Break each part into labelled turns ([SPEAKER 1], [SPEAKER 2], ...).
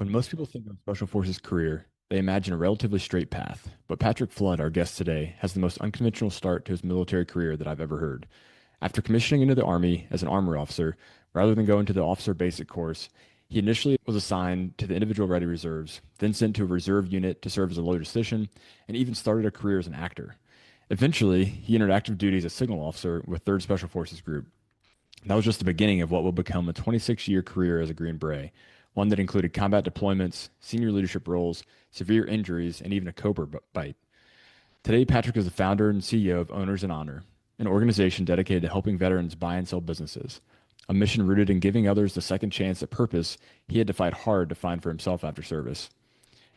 [SPEAKER 1] When most people think of a Special Forces career, they imagine a relatively straight path. But Patrick Flood, our guest today, has the most unconventional start to his military career that I've ever heard. After commissioning into the Army as an armor officer, rather than going to the officer basic course, he initially was assigned to the individual ready reserves, then sent to a reserve unit to serve as a logistician, and even started a career as an actor. Eventually, he entered active duty as a signal officer with 3rd Special Forces Group. That was just the beginning of what would become a 26-year career as a Green Beret, one that included combat deployments, senior leadership roles, severe injuries, and even a cobra bite. Today, Patrick is the founder and CEO of Owners in Honor, an organization dedicated to helping veterans buy and sell businesses, a mission rooted in giving others the second chance at purpose he had to fight hard to find for himself after service.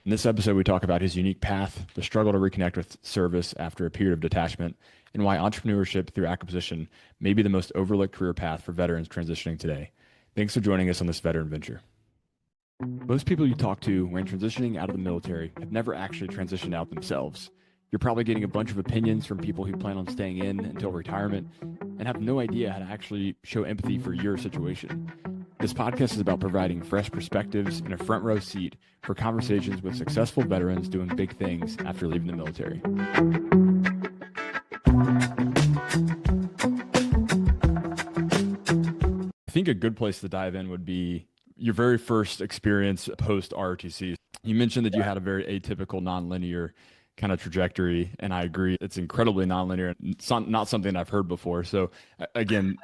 [SPEAKER 1] In this episode, we talk about his unique path, the struggle to reconnect with service after a period of detachment, and why entrepreneurship through acquisition may be the most overlooked career path for veterans transitioning today. Thanks for joining us on this veteran venture. Most people you talk to when transitioning out of the military have never actually transitioned out themselves. You're probably getting a bunch of opinions from people who plan on staying in until retirement and have no idea how to actually show empathy for your situation. This podcast is about providing fresh perspectives and a front row seat for conversations with successful veterans doing big things after leaving the military. I think a good place to dive in would be your very first experience post ROTC. You mentioned that you had a very atypical, nonlinear kind of trajectory, and I agree. It's incredibly nonlinear. It's not something I've heard before. So again,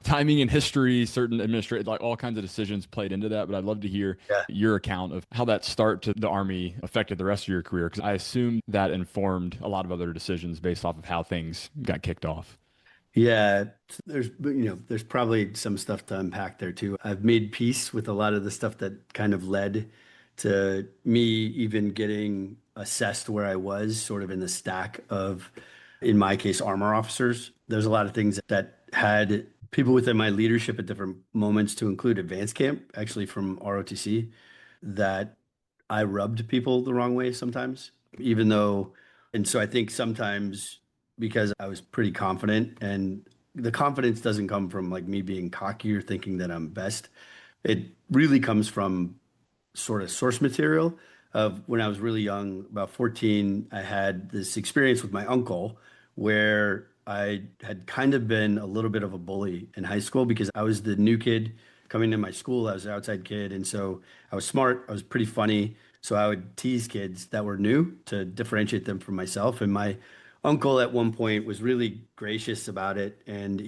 [SPEAKER 1] timing and history, certain administrative, like all kinds of decisions played into that. But I'd love to hear your account of how that start to the Army affected the rest of your career, because I assume that informed a lot of other decisions based off of how things got kicked off.
[SPEAKER 2] Yeah, there's probably some stuff to unpack there too. I've made peace with a lot of the stuff that kind of led to me even getting assessed where I was, sort of in the stack of, in my case, armor officers. There's a lot of things that had people within my leadership at different moments, to include advanced camp, actually from ROTC, that I rubbed people the wrong way sometimes, even though, and so I think sometimes because I was pretty confident, and the confidence doesn't come from like me being cocky or thinking that I'm best. It really comes from sort of source material of when I was really young, about 14, I had this experience with my uncle where I had kind of been a little bit of a bully in high school because I was the new kid coming to my school. I was an outside kid. And so I was smart. I was pretty funny. So I would tease kids that were new to differentiate them from myself. And my uncle at one point was really gracious about it. And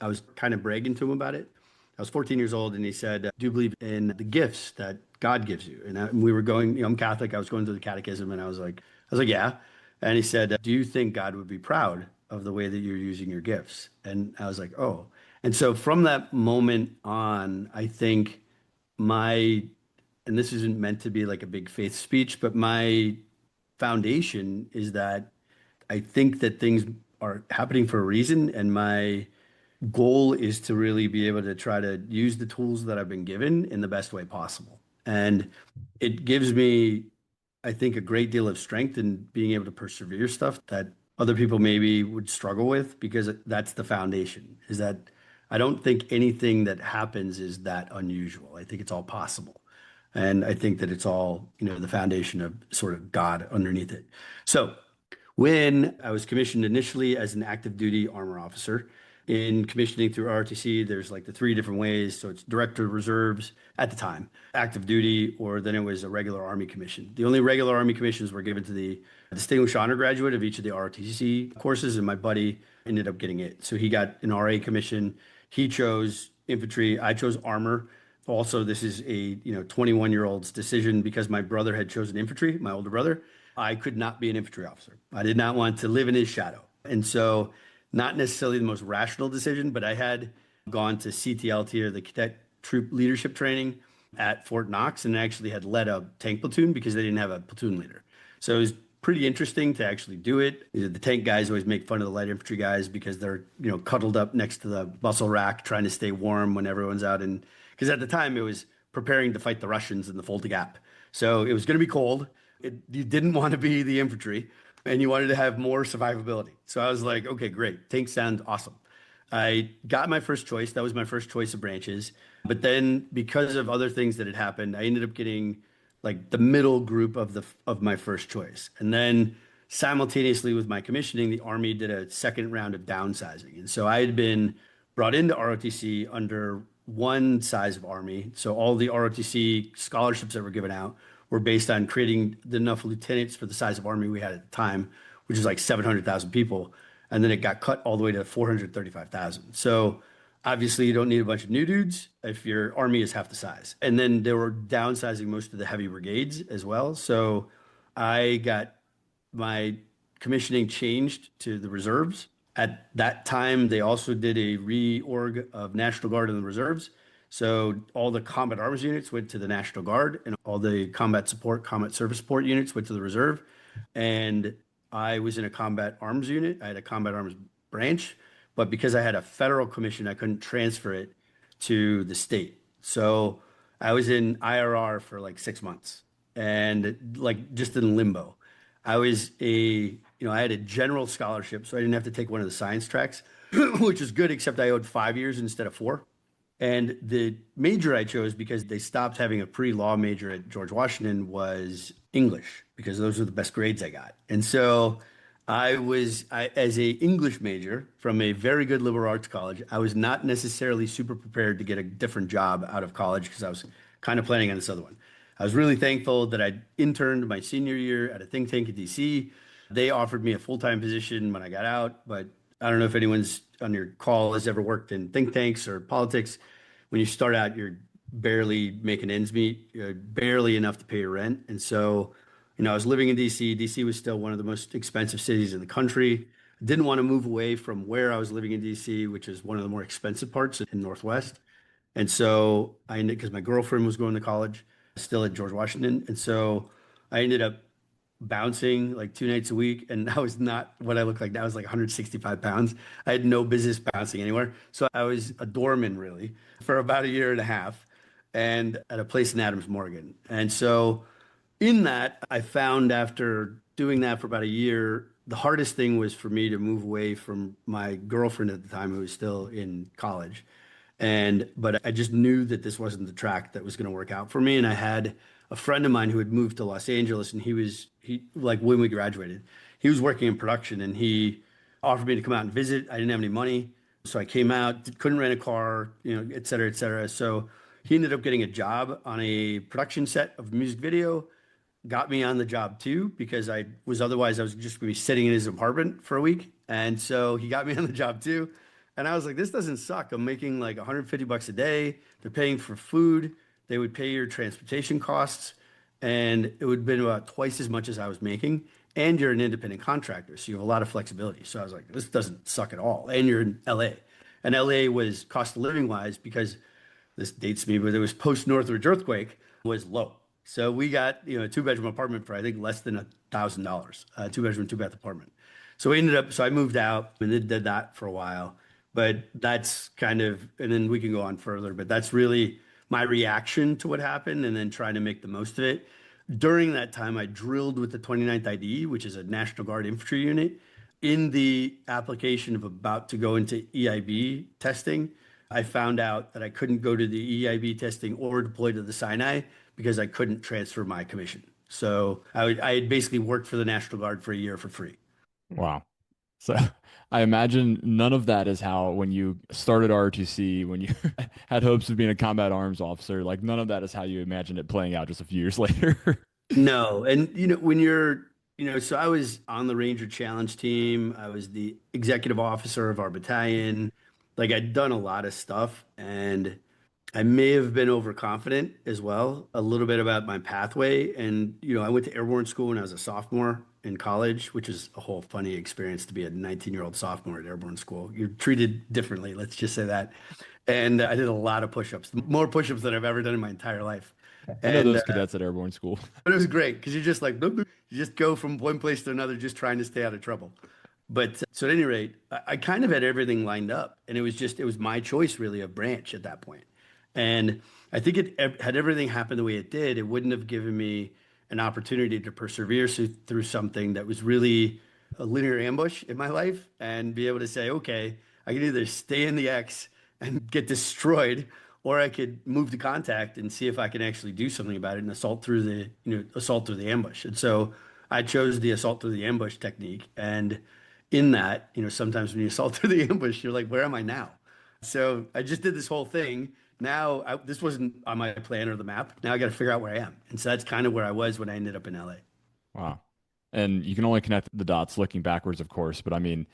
[SPEAKER 2] I was kind of bragging to him about it. I was 14 years old, and he said, "Do you believe in the gifts that God gives you?" And we were going, I'm Catholic. I was going through the catechism, and I was like, yeah. And he said, "Do you think God would be proud of the way that you're using your gifts?" And I was like, oh. And so from that moment on, I think my, and this isn't meant to be like a big faith speech, but my foundation is that I think that things are happening for a reason, and my goal is to really be able to try to use the tools that I've been given in the best way possible. And it gives me, I think, a great deal of strength in being able to persevere stuff that other people maybe would struggle with, because that's the foundation, is that I don't think anything that happens is that unusual. I think it's all possible. And I think that it's all, the foundation of sort of God underneath it. So when I was commissioned initially as an active duty armor officer, in commissioning through ROTC, there's like the three different ways. So it's director of reserves at the time, active duty, or then it was a regular Army commission. The only regular Army commissions were given to the distinguished honor graduate of each of the ROTC courses, and my buddy ended up getting it. So he got an RA commission. He chose infantry. I chose armor. Also, this is a 21-year-old's decision because my brother had chosen infantry, my older brother. I could not be an infantry officer. I did not want to live in his shadow. And so not necessarily the most rational decision, but I had gone to CTLT, or the Cadet Troop Leadership Training at Fort Knox, and actually had led a tank platoon because they didn't have a platoon leader. So it was pretty interesting to actually do it. The tank guys always make fun of the light infantry guys because they're, cuddled up next to the muscle rack trying to stay warm when everyone's out. And because at the time it was preparing to fight the Russians in the Fulda Gap. So it was going to be cold. You didn't want to be the infantry, and you wanted to have more survivability. So I was like, okay, great. Tanks sound awesome. I got my first choice. That was my first choice of branches. But then because of other things that had happened, I ended up getting like the middle group of my first choice. And then simultaneously with my commissioning, the Army did a second round of downsizing. And so I had been brought into ROTC under one size of Army. So all the ROTC scholarships that were given out were based on creating enough lieutenants for the size of Army we had at the time, which is like 700,000 people. And then it got cut all the way to 435,000. So obviously you don't need a bunch of new dudes if your Army is half the size. And then they were downsizing most of the heavy brigades as well. So I got my commissioning changed to the reserves. At that time, they also did a reorg of National Guard and the reserves. So all the combat arms units went to the National Guard, and all the combat support, combat service support units went to the reserve. And I was in a combat arms unit. I had a combat arms branch, but because I had a federal commission, I couldn't transfer it to the state. So I was in IRR for like 6 months and like just in limbo. I had a general scholarship, so I didn't have to take one of the science tracks, which is good, except I owed 5 years instead of four. And the major I chose because they stopped having a pre-law major at George Washington was English because those were the best grades I got. And so as a English major from a very good liberal arts college, I was not necessarily super prepared to get a different job out of college because I was kind of planning on this other one. I was really thankful that I interned my senior year at a think tank in DC. They offered me a full-time position when I got out, but I don't know if anyone's on your call has ever worked in think tanks or politics. When you start out, you're barely making ends meet, you're barely enough to pay your rent. And so, I was living in DC. DC was still one of the most expensive cities in the country. Didn't want to move away from where I was living in DC, which is one of the more expensive parts in Northwest. And so I ended because my girlfriend was going to college still at George Washington. And so I ended up bouncing like 2 nights a week. And that was not what I looked like. That was like 165 pounds. I had no business bouncing anywhere. So I was a doorman really for about a year and a half and at a place in Adams Morgan. And so in that, I found after doing that for about a year, the hardest thing was for me to move away from my girlfriend at the time, who was still in college. But I just knew that this wasn't the track that was going to work out for me. And I had a friend of mine who had moved to Los Angeles, and he like when we graduated, he was working in production, and he offered me to come out and visit. I didn't have any money, so I came out, couldn't rent a car, et cetera, et cetera. So he ended up getting a job on a production set of a music video, got me on the job too because I was just gonna be sitting in his apartment for a week. And so he got me on the job too. And I was like, this doesn't suck. I'm making like 150 bucks a day. They're paying for food. They would pay your transportation costs. And it would have been about twice as much as I was making. And you're an independent contractor, so you have a lot of flexibility. So I was like, this doesn't suck at all. And you're in LA. And LA was cost of living wise because this dates me, but it was post Northridge earthquake was low. So we got, a 2 bedroom apartment for I think less than $1,000, 2 bedroom, 2 bath apartment. So I moved out and then did that for a while. But that's kind of, and then we can go on further, but that's really my reaction to what happened and then trying to make the most of it. During that time, I drilled with the 29th ID, which is a National Guard infantry unit. In the application of about to go into EIB testing, I found out that I couldn't go to the EIB testing or deploy to the Sinai because I couldn't transfer my commission. So I had basically worked for the National Guard for a year for free.
[SPEAKER 1] Wow. So I imagine none of that is how when you started ROTC, when you had hopes of being a combat arms officer, like none of that is how you imagined it playing out just a few years later.
[SPEAKER 2] No, and when so I was on the Ranger Challenge team. I was the executive officer of our battalion. Like I'd done a lot of stuff, and I may have been overconfident as well, a little bit about my pathway. And, I went to airborne school when I was a sophomore in college, which is a whole funny experience to be a 19-year-old sophomore at airborne school. You're treated differently, let's just say that. And I did a lot of push-ups, more push-ups than I've ever done in my entire life.
[SPEAKER 1] I know
[SPEAKER 2] And
[SPEAKER 1] those cadets at airborne school.
[SPEAKER 2] but it was great because you're just like, bloop, bloop. You just go from one place to another, just trying to stay out of trouble. But so at any rate, I kind of had everything lined up, and it was my choice really of branch at that point. And I think had everything happened the way it did, it wouldn't have given me an opportunity to persevere through something that was really a linear ambush in my life and be able to say, okay, I could either stay in the X and get destroyed, or I could move to contact and see if I can actually do something about it and assault through the ambush. And so I chose the assault through the ambush technique. And in that, sometimes when you assault through the ambush, you're like, where am I now? So I just did this whole thing. Now, this wasn't on my plan or the map. Now I got to figure out where I am. And so that's kind of where I was when I ended up in LA.
[SPEAKER 1] Wow. And you can only connect the dots looking backwards, of course. But I mean,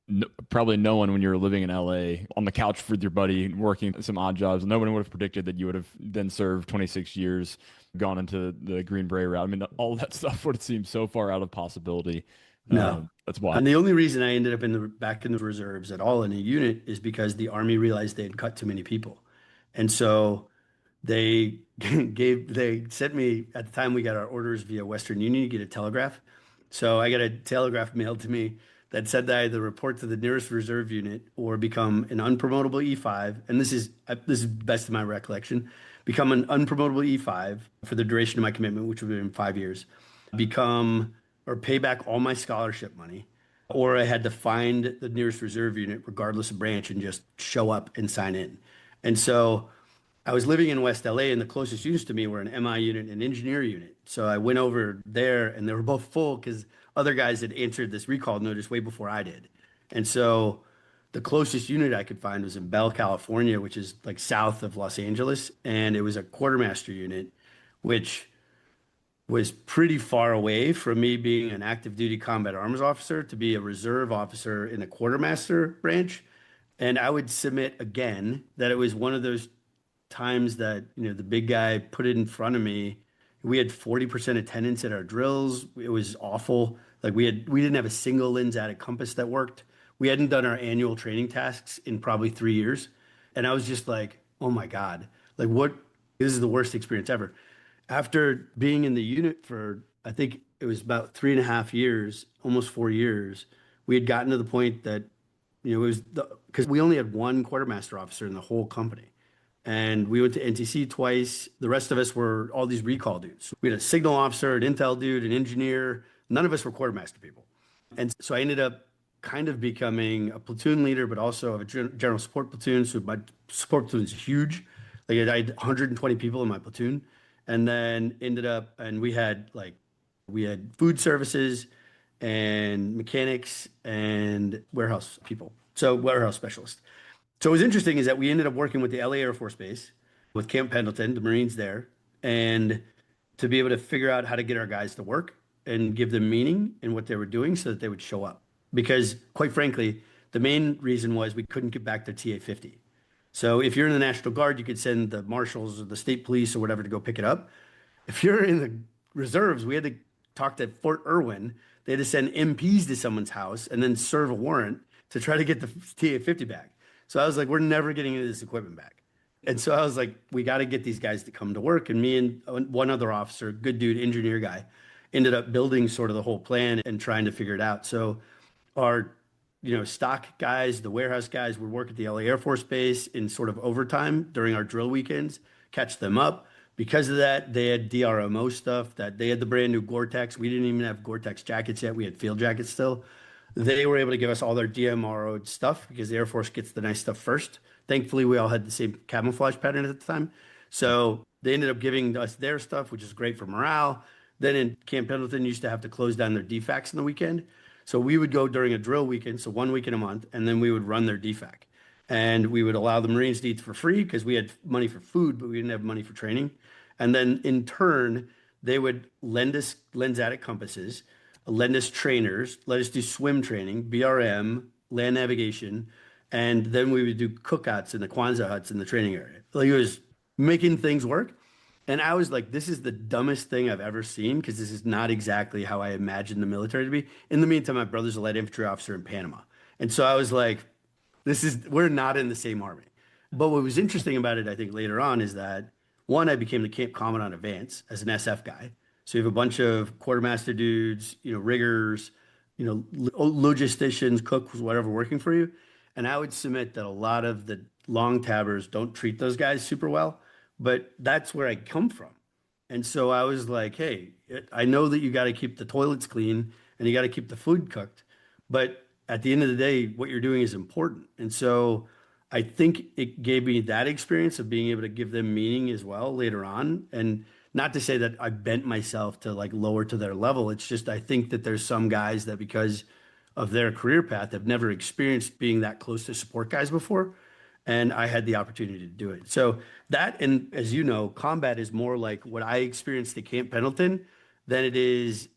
[SPEAKER 1] no, probably no one when you were living in LA on the couch with your buddy working some odd jobs, no one would have predicted that you would have then served 26 years, gone into the Green Beret route. I mean, all that stuff would seem so far out of possibility.
[SPEAKER 2] No.
[SPEAKER 1] That's wild.
[SPEAKER 2] And the only reason I ended up back in the reserves at all in a unit is because the Army realized they had cut too many people. And so they they sent me at the time we got our orders via Western Union, you get a telegraph. So I got a telegraph mailed to me that said that I either report to the nearest reserve unit or become an unpromotable E5. And this is best of my recollection, become an unpromotable E5 for the duration of my commitment, which would have been 5 years, become or pay back all my scholarship money, or I had to find the nearest reserve unit, regardless of branch, and just show up and sign in. And so I was living in West LA, and the closest units to me were an MI unit and an engineer unit. So I went over there, and they were both full because other guys had answered this recall notice way before I did. And so the closest unit I could find was in Bell, California, which is like south of Los Angeles, and it was a quartermaster unit, which was pretty far away from me being an active duty combat arms officer to be a reserve officer in a quartermaster branch. And I would submit again that it was one of those times that, the big guy put it in front of me. We had 40% attendance at our drills. It was awful. Like we didn't have a single lens-added compass that worked. We hadn't done our annual training tasks in probably 3 years. And I was just like, oh my God, like this is the worst experience ever. After being in the unit for, I think it was about 3.5 years, almost 4 years, we had gotten to the point that, it was because we only had one quartermaster officer in the whole company. And we went to NTC twice. The rest of us were all these recall dudes. We had a signal officer, an intel dude, an engineer. None of us were quartermaster people. And so I ended up kind of becoming a platoon leader, but also of a general support platoon. So my support platoon is huge. Like I had 120 people in my platoon. And then ended up, and we had food services and mechanics and warehouse people. So warehouse specialists. So what was interesting is that we ended up working with the LA Air Force Base, with Camp Pendleton, the Marines there, and to be able to figure out how to get our guys to work and give them meaning in what they were doing so that they would show up. Because quite frankly, the main reason was we couldn't get back their TA-50. So if you're in the National Guard, you could send the marshals or the state police or whatever to go pick it up. If you're in the reserves, we had to talk to Fort Irwin. They had to send MPs to someone's house and then serve a warrant to try to get the TA-50 back. So I was like, we're never getting into this equipment back. And so I was like, we got to get these guys to come to work. And me and one other officer, good dude, engineer guy, ended up building sort of the whole plan and trying to figure it out. So our, stock guys, the warehouse guys would work at the LA Air Force Base in sort of overtime during our drill weekends, catch them up. Because of that, they had DRMO stuff that they had the brand new Gore-Tex. We didn't even have Gore-Tex jackets yet. We had field jackets still. They were able to give us all their DMRO stuff because the Air Force gets the nice stuff first. Thankfully, we all had the same camouflage pattern at the time. So they ended up giving us their stuff, which is great for morale. Then in Camp Pendleton, used to have to close down their DFACs in the weekend. So we would go during a drill weekend, so 1 weekend a month, and then we would run their DFAC. And we would allow the Marines to eat for free because we had money for food, but we didn't have money for training. And then in turn, they would lend us lens-added compasses, lend us trainers, let us do swim training, BRM, land navigation, and then we would do cookouts in the Kwanzaa huts in the training area. Like it was making things work. And I was like, this is the dumbest thing I've ever seen because this is not exactly how I imagined the military to be. In the meantime, my brother's a light infantry officer in Panama. And so I was like, we're not in the same army. But what was interesting about it, I think, later on is that one, I became the Camp Commandant Advance as an SF guy. So you have a bunch of quartermaster dudes, riggers, logisticians, cooks, whatever, working for you. And I would submit that a lot of the long tabbers don't treat those guys super well, but that's where I come from. And so I was like, hey, I know that you got to keep the toilets clean and you got to keep the food cooked, but at the end of the day, what you're doing is important. And so I think it gave me that experience of being able to give them meaning as well later on. And not to say that I bent myself to like lower to their level. It's just I think that there's some guys that because of their career path have never experienced being that close to support guys before. And I had the opportunity to do it. So that, and as you know, combat is more like what I experienced at Camp Pendleton than it is,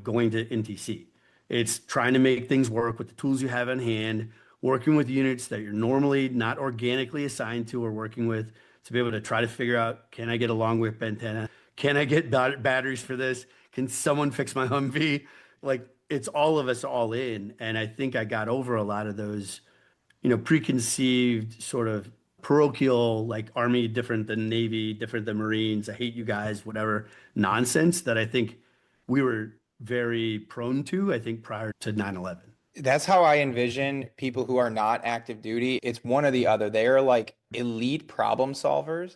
[SPEAKER 2] going to NTC. It's trying to make things work with the tools you have in hand, working with units that you're normally not organically assigned to or working with to be able to try to figure out, can I get a long whip antenna? Can I get batteries for this? Can someone fix my Humvee? Like it's all of us all in. And I think I got over a lot of those, preconceived sort of parochial, like Army different than Navy, different than Marines. I hate you guys, whatever nonsense that I think we were very prone to, I think, prior to 9/11.
[SPEAKER 3] That's how I envision people who are not active duty. It's one or the other. They are like elite problem solvers,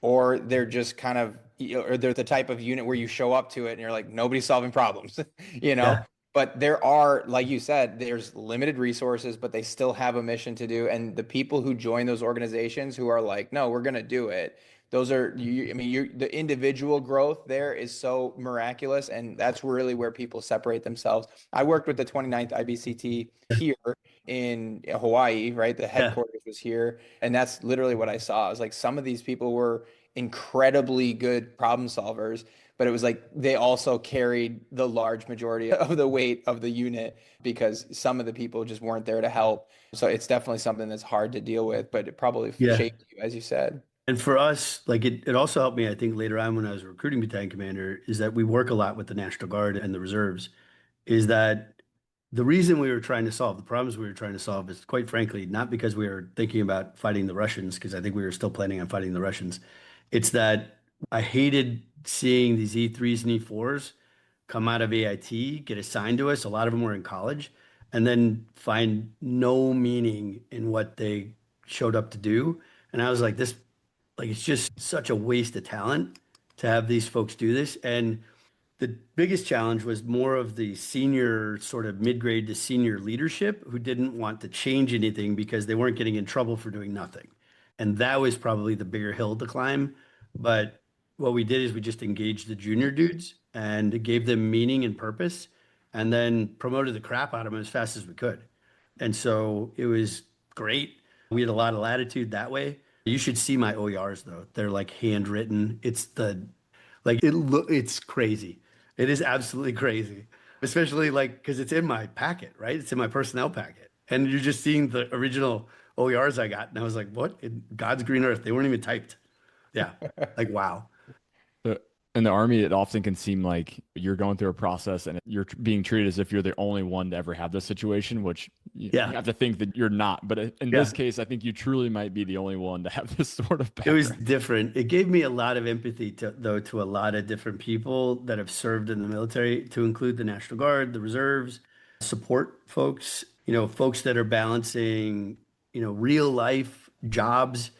[SPEAKER 3] or they're just kind of, or they're the type of unit where you show up to it and you're like, nobody's solving problems, you know?
[SPEAKER 2] Yeah.
[SPEAKER 3] But there are, like you said, there's limited resources, but they still have a mission to do. And the people who join those organizations who are like, no, we're going to do it. Those are, I mean, the individual growth there is so miraculous. And that's really where people separate themselves. I worked with the 29th IBCT here in Hawaii, right? The
[SPEAKER 2] Yeah.
[SPEAKER 3] headquarters was here. And that's literally what I saw. I was like, some of these people were incredibly good problem solvers, but it was like they also carried the large majority of the weight of the unit because some of the people just weren't there to help. So it's definitely something that's hard to deal with, but it probably
[SPEAKER 2] Yeah.
[SPEAKER 3] shaped you, as you said.
[SPEAKER 2] And for us, like it also helped me, I think, later on when I was a recruiting battalion commander, is that we work a lot with the National Guard and the reserves. Is that the reason we were trying to solve the problems we were trying to solve is quite frankly not because we were thinking about fighting the Russians, because I think we were still planning on fighting the Russians. It's that I hated seeing these E3s and E4s come out of AIT, get assigned to us. A lot of them were in college, and then find no meaning in what they showed up to do. And I was like, this, like, it's just such a waste of talent to have these folks do this. And the biggest challenge was more of the senior, sort of mid-grade to senior leadership who didn't want to change anything because they weren't getting in trouble for doing nothing. And that was probably the bigger hill to climb. But what we did is we just engaged the junior dudes and gave them meaning and purpose and then promoted the crap out of them as fast as we could. And so it was great. We had a lot of latitude that way. You should see my OERs though. They're like handwritten. It's crazy. It is absolutely crazy, especially like because it's in my packet, right? It's in my personnel packet, and you're just seeing the original OERs I got, and I was like, "What in God's green earth?" They weren't even typed. Yeah, like wow.
[SPEAKER 1] The- In the Army, it often can seem like you're going through a process and you're being treated as if you're the only one to ever have this situation, which you
[SPEAKER 2] Yeah,
[SPEAKER 1] have to think that you're not. But in
[SPEAKER 2] yeah.
[SPEAKER 1] this case, I think you truly might be the only one to have this sort of
[SPEAKER 2] It was
[SPEAKER 1] background.
[SPEAKER 2] different. It gave me a lot of empathy to a lot of different people that have served in the military, to include the National Guard, the reserves, support folks, folks that are balancing, real life jobs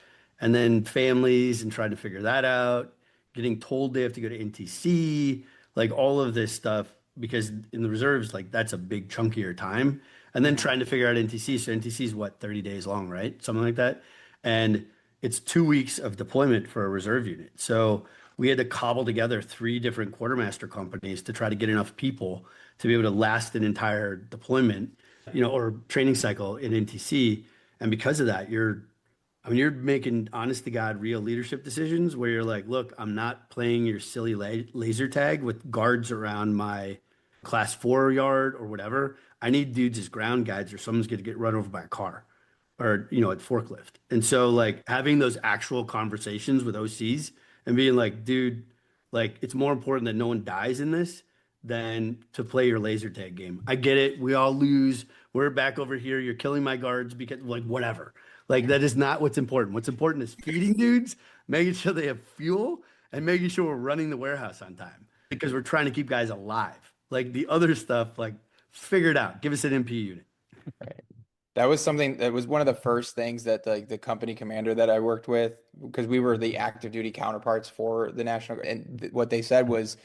[SPEAKER 2] and then families and trying to figure that out, getting told they have to go to NTC, like all of this stuff, because in the reserves, like that's a big chunkier time. And then trying to figure out NTC. So NTC is what, 30 days long, right? Something like that. And it's 2 weeks of deployment for a reserve unit. So we had to cobble together three different quartermaster companies to try to get enough people to be able to last an entire deployment, or training cycle in NTC. And because of that, you're making honest to God real leadership decisions where you're like, look, I'm not playing your silly laser tag with guards around my class 4 yard or whatever. I need dudes as ground guides or someone's going to get run over by a car or at forklift. And so like having those actual conversations with OCs and being like, dude, like it's more important that no one dies in this than to play your laser tag game. I get it. We all lose. We're back over here. You're killing my guards because like whatever. Like that is not what's important. What's important is feeding dudes, making sure they have fuel, and making sure we're running the warehouse on time because we're trying to keep guys alive. Like the other stuff, like figure it out. Give us an MP unit.
[SPEAKER 3] Right. That was something that was one of the first things that the company commander that I worked with, because we were the active duty counterparts for the National, and what they said was,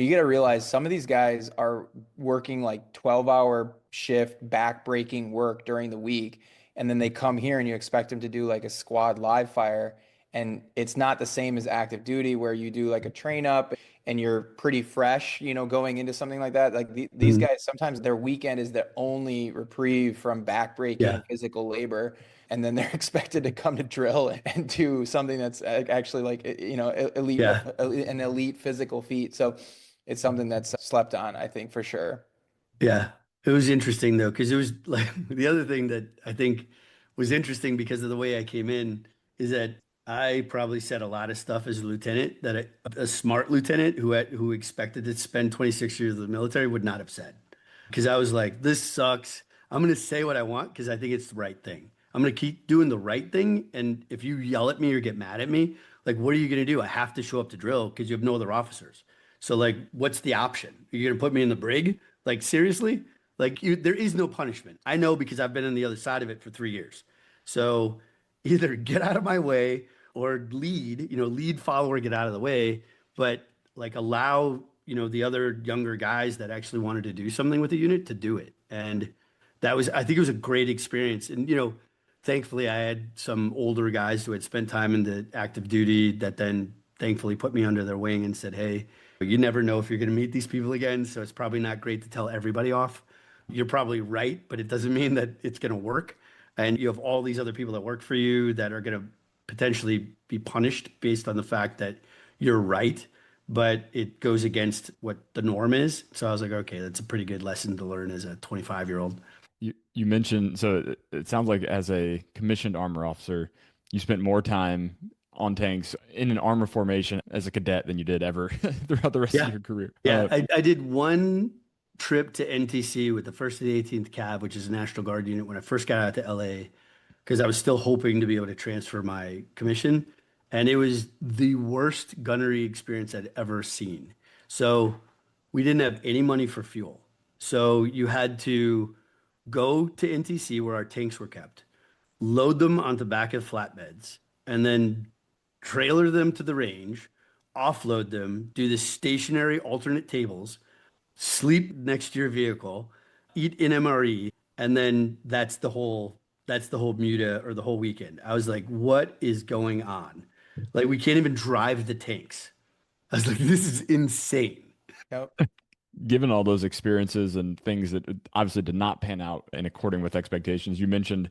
[SPEAKER 3] you got to realize some of these guys are working like 12-hour shift, back-breaking work during the week, and then they come here and you expect them to do like a squad live fire, and it's not the same as active duty where you do like a train up and you're pretty fresh, going into something like that. Like these
[SPEAKER 2] Mhm.
[SPEAKER 3] guys, sometimes their weekend is the only reprieve from back-breaking
[SPEAKER 2] Yeah.
[SPEAKER 3] physical labor, and then they're expected to come to drill and do something that's actually like elite,
[SPEAKER 2] Yeah.
[SPEAKER 3] an elite physical feat. So it's something that's slept on, I think, for sure.
[SPEAKER 2] Yeah. It was interesting though, because it was like the other thing that I think was interesting because of the way I came in is that I probably said a lot of stuff as a lieutenant that a smart lieutenant who expected to spend 26 years in the military would not have said. Because I was like, this sucks. I'm going to say what I want because I think it's the right thing. I'm going to keep doing the right thing. And if you yell at me or get mad at me, like, what are you going to do? I have to show up to drill because you have no other officers. So, like, what's the option? You're going to put me in the brig? Like, seriously? Like, there is no punishment. I know because I've been on the other side of it for 3 years. So, either get out of my way or lead follower, get out of the way. But like allow the other younger guys that actually wanted to do something with the unit to do it. And that was, I think it was a great experience. And thankfully I had some older guys who had spent time in the active duty that then thankfully put me under their wing and said, hey, you never know if you're going to meet these people again, so it's probably not great to tell everybody off. You're probably right, but it doesn't mean that it's going to work. And you have all these other people that work for you that are going to potentially be punished based on the fact that you're right, but it goes against what the norm is. So I was like, okay, that's a pretty good lesson to learn as a 25-year-old.
[SPEAKER 1] You mentioned, so it sounds like as a commissioned armor officer, you spent more time on tanks in an armor formation as a cadet than you did ever throughout the rest of
[SPEAKER 2] Yeah.
[SPEAKER 1] your career.
[SPEAKER 2] Yeah. I did one trip to NTC with the 1st of the 18th Cav, which is a National Guard unit, when I first got out to LA, because I was still hoping to be able to transfer my commission. And it was the worst gunnery experience I'd ever seen. So we didn't have any money for fuel. So you had to go to NTC where our tanks were kept, load them onto back of flatbeds, and then trailer them to the range, offload them, do the stationary alternate tables, sleep next to your vehicle, eat in MRE, and then that's the whole muta or the whole weekend. I was like, what is going on? Like we can't even drive the tanks. I was like, this is insane.
[SPEAKER 3] Yep.
[SPEAKER 1] Given all those experiences and things that obviously did not pan out in according with expectations, you mentioned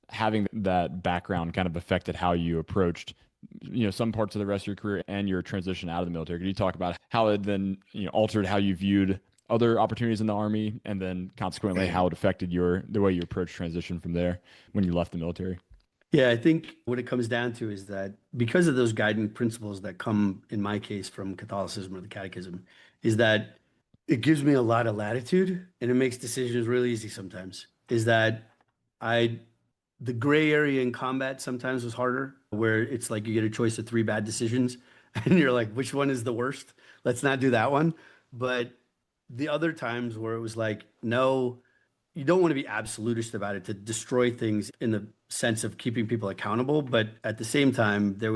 [SPEAKER 1] having that background kind of affected how you approached, some parts of the rest of your career and your transition out of the military. Could you talk about how it then, altered how you viewed other opportunities in the army, and then consequently how it affected the way you approach transition from there when you left the military?
[SPEAKER 2] Yeah, I think what it comes down to is that because of those guiding principles that come, in my case, from Catholicism or the Catechism, is that it gives me a lot of latitude and it makes decisions really easy sometimes. Is that I, the gray area in combat sometimes was harder, where it's like you get a choice of three bad decisions and you're like, which one is the worst? Let's not do that one. But the other times where it was like, no, you don't want to be absolutist about it to destroy things in the sense of keeping people accountable. But at the same time, there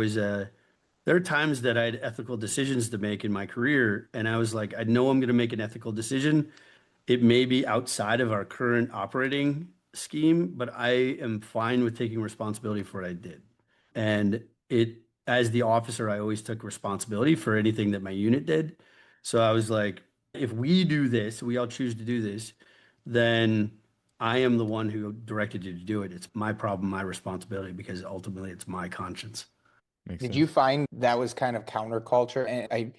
[SPEAKER 2] are times that I had ethical decisions to make in my career. And I was like, I know I'm going to make an ethical decision. It may be outside of our current operating scheme, but I am fine with taking responsibility for what I did. And as the officer, I always took responsibility for anything that my unit did. So I was like, if we do this, we all choose to do this, then I am the one who directed you to do it. It's my problem, my responsibility, because ultimately it's my conscience.
[SPEAKER 1] Makes
[SPEAKER 3] Did you
[SPEAKER 1] sense.
[SPEAKER 3] find that was kind of counterculture? And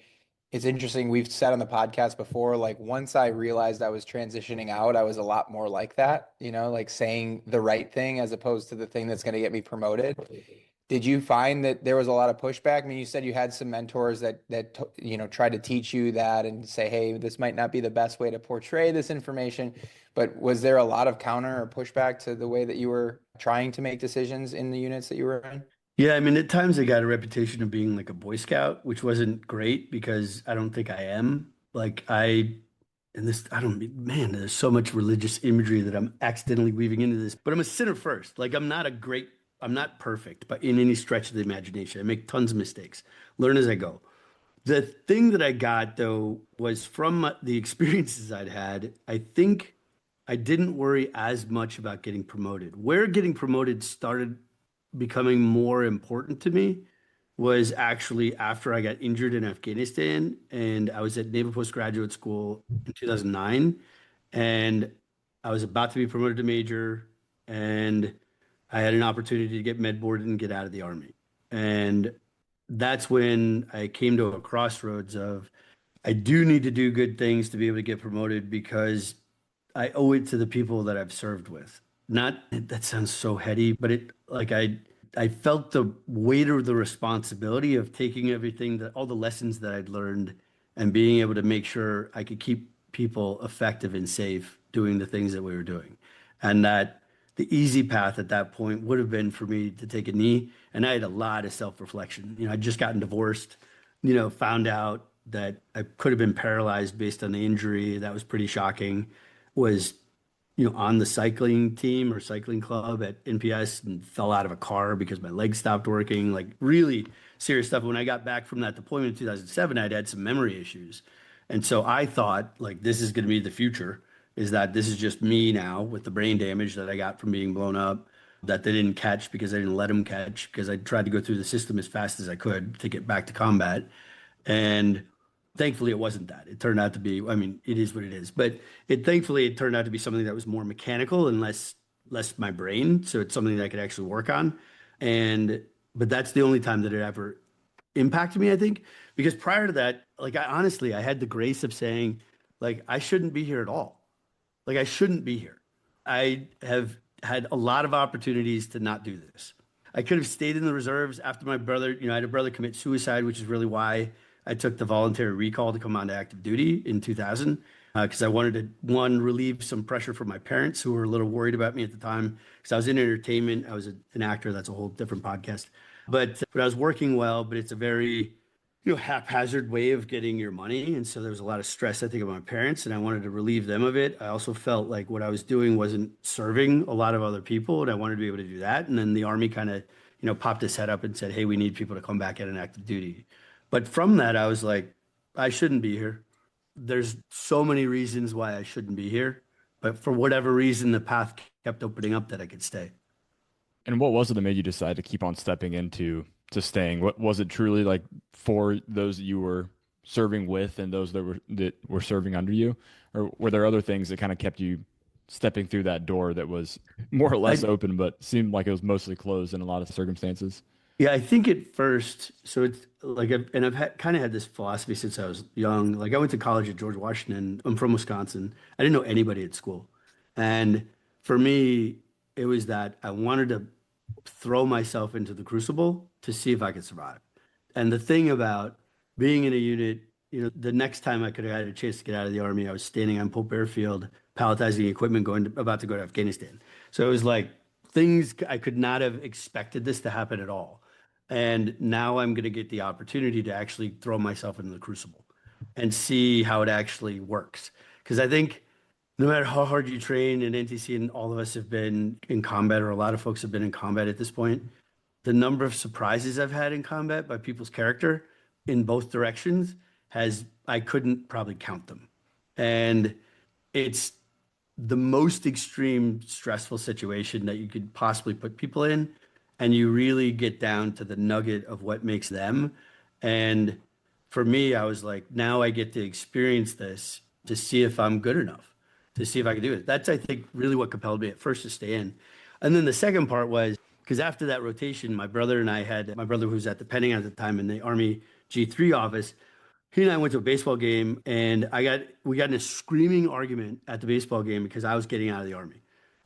[SPEAKER 3] it's interesting. We've said on the podcast before, like once I realized I was transitioning out, I was a lot more like that, like saying the right thing as opposed to the thing that's going to get me promoted. Did you find that there was a lot of pushback? I mean, you said you had some mentors that tried to teach you that and say, hey, this might not be the best way to portray this information. But was there a lot of counter or pushback to the way that you were trying to make decisions in the units that you were in?
[SPEAKER 2] Yeah, I mean, at times I got a reputation of being like a Boy Scout, which wasn't great because I don't think I am. And this, I don't, man, there's so much religious imagery that I'm accidentally weaving into this, but I'm a sinner first. Like, I'm not perfect, but in any stretch of the imagination, I make tons of mistakes, learn as I go. The thing that I got though was from the experiences I'd had. I think I didn't worry as much about getting promoted. Where getting promoted started becoming more important to me was actually after I got injured in Afghanistan and I was at Naval Postgraduate School in 2009 and I was about to be promoted to major and I had an opportunity to get med boarded and get out of the army. And that's when I came to a crossroads of I do need to do good things to be able to get promoted because I owe it to the people that I've served with. Not that sounds so heady, but it like I felt the weight of the responsibility of taking everything that all the lessons that I'd learned and being able to make sure I could keep people effective and safe doing the things that we were doing. And that the easy path at that point would have been for me to take a knee. And I had a lot of self-reflection. I'd just gotten divorced, found out that I could have been paralyzed based on the injury. That was pretty shocking. Was on the cycling team or cycling club at NPS and fell out of a car because my legs stopped working, like really serious stuff. When I got back from that deployment in 2007, I'd had some memory issues. And so I thought, like, this is going to be the future, is that this is just me now with the brain damage that I got from being blown up, that they didn't catch because I didn't let them catch, because I tried to go through the system as fast as I could to get back to combat. And thankfully, it wasn't that. It turned out to be, I mean, it is what it is. But thankfully it turned out to be something that was more mechanical and less my brain. So it's something that I could actually work on. But that's the only time that it ever impacted me, I think, because prior to that, like I honestly, I had the grace of saying, like, I shouldn't be here at all. Like I shouldn't be here. I have had a lot of opportunities to not do this. I could have stayed in the reserves after my brother, I had a brother commit suicide, which is really why I took the voluntary recall to come on to active duty in 2000, because I wanted to, one, relieve some pressure from my parents who were a little worried about me at the time, because I was in entertainment. I was an actor. That's a whole different podcast. But I was working well, but it's a very, haphazard way of getting your money. And so there was a lot of stress, I think, of my parents, and I wanted to relieve them of it. I also felt like what I was doing wasn't serving a lot of other people, and I wanted to be able to do that. And then the Army kind of, popped its head up and said, hey, we need people to come back at an active duty. But from that, I was like, I shouldn't be here. There's so many reasons why I shouldn't be here. But for whatever reason, the path kept opening up that I could stay.
[SPEAKER 1] And what was it that made you decide to keep on stepping into to staying? What was it truly like for those that you were serving with and those that were serving under you? Or were there other things that kind of kept you stepping through that door that was more or less
[SPEAKER 2] I,
[SPEAKER 1] open, but seemed like it was mostly closed in a lot of circumstances?
[SPEAKER 2] Yeah, I think at first, so it's like, I've kind of had this philosophy since I was young. Like I went to college at George Washington. I'm from Wisconsin. I didn't know anybody at school. And for me, it was that I wanted to throw myself into the crucible to see if I could survive. And the thing about being in a unit, the next time I could have had a chance to get out of the army, I was standing on Pope Airfield, palletizing equipment, about to go to Afghanistan. So it was like things I could not have expected this to happen at all. And now I'm going to get the opportunity to actually throw myself into the crucible and see how it actually works. Because I think no matter how hard you train in NTC, and all of us have been in combat, or a lot of folks have been in combat at this point, the number of surprises I've had in combat by people's character in both directions I couldn't probably count them. And it's the most extreme stressful situation that you could possibly put people in, and you really get down to the nugget of what makes them. And for me, I was like, now I get to experience this to see if I'm good enough, to see if I can do it. That's, I think, really what compelled me at first to stay in. And then the second part was because after that rotation, my brother and I had my brother who was at the Pentagon at the time in the Army G3 office. He and I went to a baseball game, and we got in a screaming argument at the baseball game because I was getting out of the Army.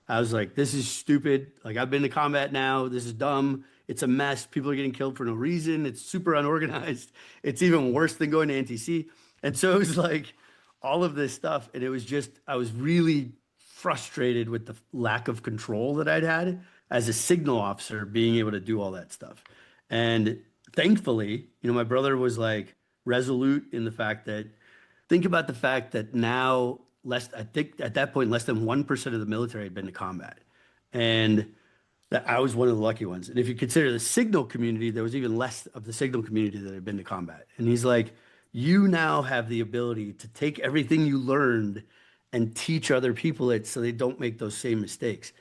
[SPEAKER 2] I was like, this is stupid. Like, I've been to combat now. This is dumb. It's a mess. People are getting killed for no reason. It's super unorganized. It's even worse than going to NTC. And so it was like all of this stuff. And it was just, I was really frustrated with the lack of control that I'd had as a signal officer, being able to do all that stuff. And thankfully, my brother was like resolute in the fact that, think about the fact that now, I think at that point, less than 1% of the military had been to combat. And that I was one of the lucky ones. And if you consider the signal community, there was even less of the signal community that had been to combat. And he's like, you now have the ability to take everything you learned and teach other people it so they don't make those same mistakes.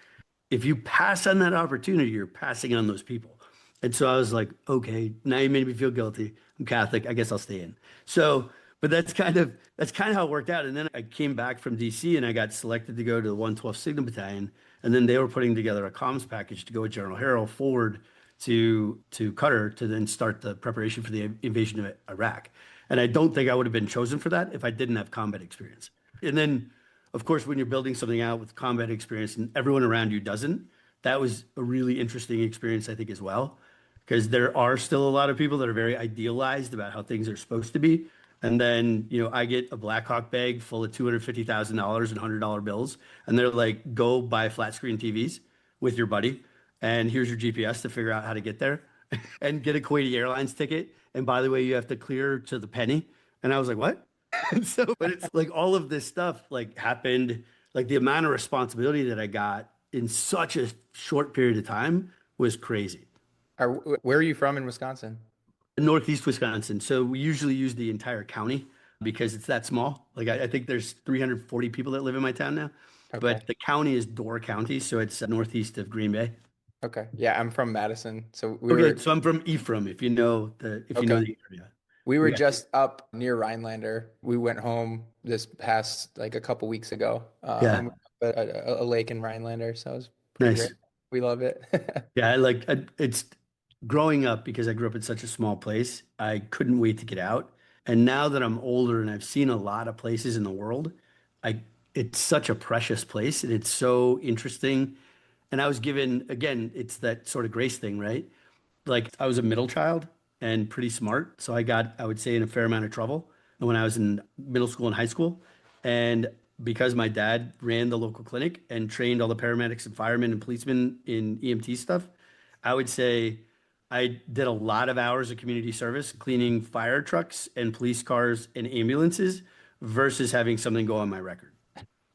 [SPEAKER 2] If you pass on that opportunity, you're passing on those people. And so I was like, okay, now you made me feel guilty. I'm Catholic. I guess I'll stay in. So, but that's kind of how it worked out. And then I came back from DC and I got selected to go to the 112th Signal Battalion. And then they were putting together a comms package to go with General Harrell forward to Qatar to then start the preparation for the invasion of Iraq. And I don't think I would have been chosen for that if I didn't have combat experience. And then, of course, when you're building something out with combat experience and everyone around you doesn't, that was a really interesting experience, I think, as well. Because there are still a lot of people that are very idealized about how things are supposed to be. And then, I get a Blackhawk bag full of $250,000 and $100 bills. And they're like, go buy flat screen TVs with your buddy. And here's your GPS to figure out how to get there and get a Kuwaiti Airlines ticket. And by the way, you have to clear to the penny. And I was like, what? So, but it's like all of this stuff like happened, like the amount of responsibility that I got in such a short period of time was crazy.
[SPEAKER 3] Where are you from in Wisconsin?
[SPEAKER 2] Northeast Wisconsin. So we usually use the entire county because it's that small. Like I think there's 340 people that live in my town now,
[SPEAKER 3] Okay.
[SPEAKER 2] but the county is Door County, so it's northeast of Green Bay.
[SPEAKER 3] Okay. Yeah, I'm from Madison. So we
[SPEAKER 2] Okay,
[SPEAKER 3] were
[SPEAKER 2] so I'm from Ephraim, if you know
[SPEAKER 3] okay.
[SPEAKER 2] the area.
[SPEAKER 3] We were
[SPEAKER 2] Yeah,
[SPEAKER 3] just up near Rhinelander. We went home this past like a couple weeks ago.
[SPEAKER 2] yeah,
[SPEAKER 3] And we went to a lake in Rhinelander, so it was pretty great.
[SPEAKER 2] nice.
[SPEAKER 3] We love it.
[SPEAKER 2] Yeah, it's growing up because I grew up in such a small place. I couldn't wait to get out. And now that I'm older and I've seen a lot of places in the world, I it's such a precious place and it's so interesting. And I was given, again, it's that sort of grace thing, right? Like I was a middle child and pretty smart. So I got, I would say, in a fair amount of trouble when I was in middle school and high school. And because my dad ran the local clinic and trained all the paramedics and firemen and policemen in EMT stuff, I would say I did a lot of hours of community service cleaning fire trucks and police cars and ambulances versus having something go on my record.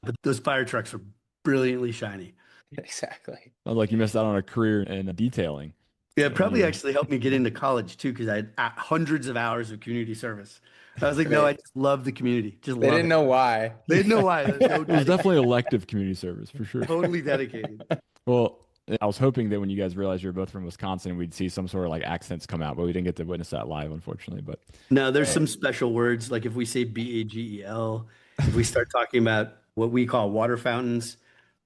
[SPEAKER 2] But those fire trucks are brilliantly shiny.
[SPEAKER 3] Exactly.
[SPEAKER 1] Sounds like you missed out on a career in detailing.
[SPEAKER 2] Yeah, it probably
[SPEAKER 1] Yeah.
[SPEAKER 2] actually helped me get into college too, because I had hundreds of hours of community service. I was like, no, I
[SPEAKER 3] They
[SPEAKER 2] just love the community. Just
[SPEAKER 3] they
[SPEAKER 2] love
[SPEAKER 3] didn't
[SPEAKER 2] it.
[SPEAKER 3] know why.
[SPEAKER 2] They didn't know why. There's no
[SPEAKER 1] It was
[SPEAKER 2] dedication.
[SPEAKER 1] definitely elective community service for sure.
[SPEAKER 2] Totally dedicated.
[SPEAKER 1] Well, I was hoping that when you guys realized you were both from Wisconsin, we'd see some sort of like accents come out, but we didn't get to witness that live, unfortunately. But
[SPEAKER 2] Now, there's
[SPEAKER 3] Right.
[SPEAKER 2] some special words, like if we say BAGEL, if we start talking about what we call water fountains,